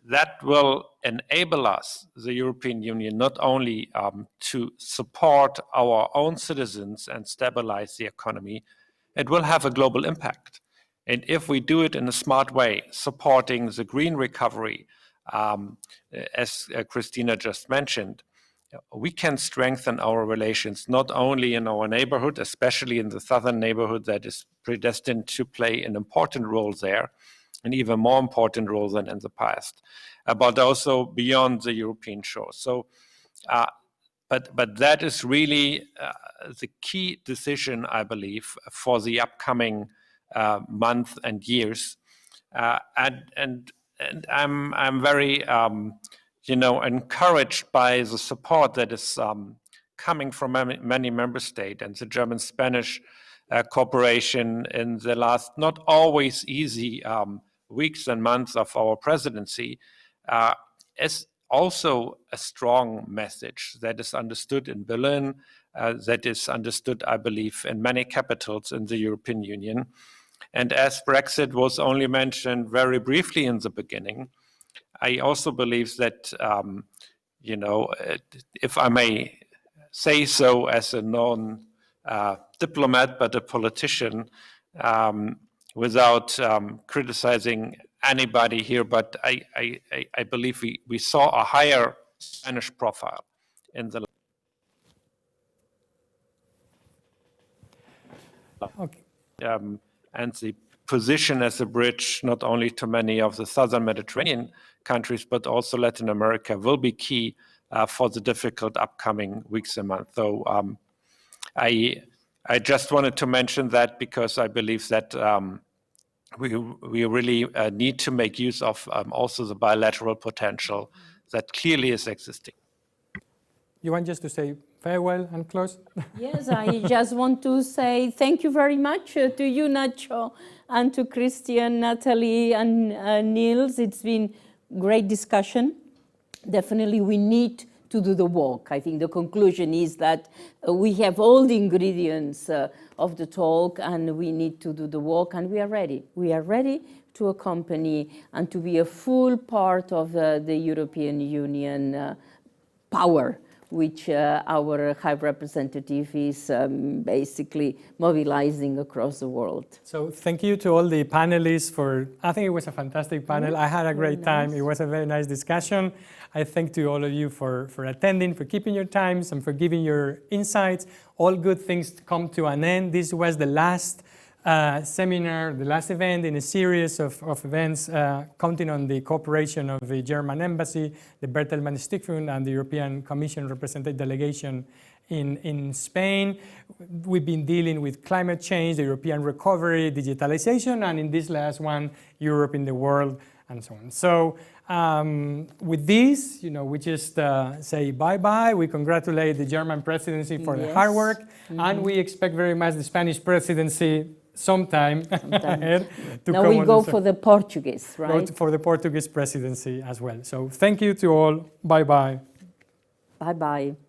That will enable us, the European Union, not only to support our own citizens and stabilize the economy, it will have a global impact. And if we do it in a smart way, supporting the green recovery, as Christina just mentioned, we can strengthen our relations not only in our neighborhood, especially in the southern neighborhood that is predestined to play an important role there, an even more important role than in the past, but also beyond the European shore. So but that is really the key decision, I believe, for the upcoming month and years. And I'm very encouraged by the support that is coming from many member states and the German-Spanish cooperation in the last not always easy weeks and months of our presidency is also a strong message that is understood in Berlin, that is understood, I believe, in many capitals in the European Union. And as Brexit was only mentioned very briefly in the beginning, I also believe that, if I may say so as a non-diplomat, but a politician, without criticizing anybody here, but I believe we saw a higher Spanish profile in the and the position as a bridge not only to many of the southern Mediterranean countries, but also Latin America will be key for the difficult upcoming weeks and months. So I just wanted to mention that because I believe that we really need to make use of also the bilateral potential that clearly is existing. You want just to say farewell and close? Yes, I just want to say thank you very much to you, Nacho, and to Christian, Natalie, and Niels. It's been great discussion. Definitely we need to do the work. I think the conclusion is that we have all the ingredients of the talk and we need to do the work, and we are ready. We are ready to accompany and to be a full part of the European Union power, which our High Representative is basically mobilizing across the world. So thank you to all the panelists I think it was a fantastic panel. I had a great time. It was a very nice discussion. I thank to all of you for attending, for keeping your times, and for giving your insights. All good things come to an end. This was the last seminar, the last event in a series of events counting on the cooperation of the German Embassy, the Bertelsmann Stiftung, and the European Commission representative delegation in Spain. We've been dealing with climate change, the European recovery, digitalization, and in this last one, Europe in the world, and so on. So with this, we just say bye-bye. We congratulate the German presidency for the hard work, and we expect very much the Spanish presidency sometime ahead to now come we go for the Portuguese, right? Go for the Portuguese presidency as well. So thank you to all. Bye-bye. Bye-bye.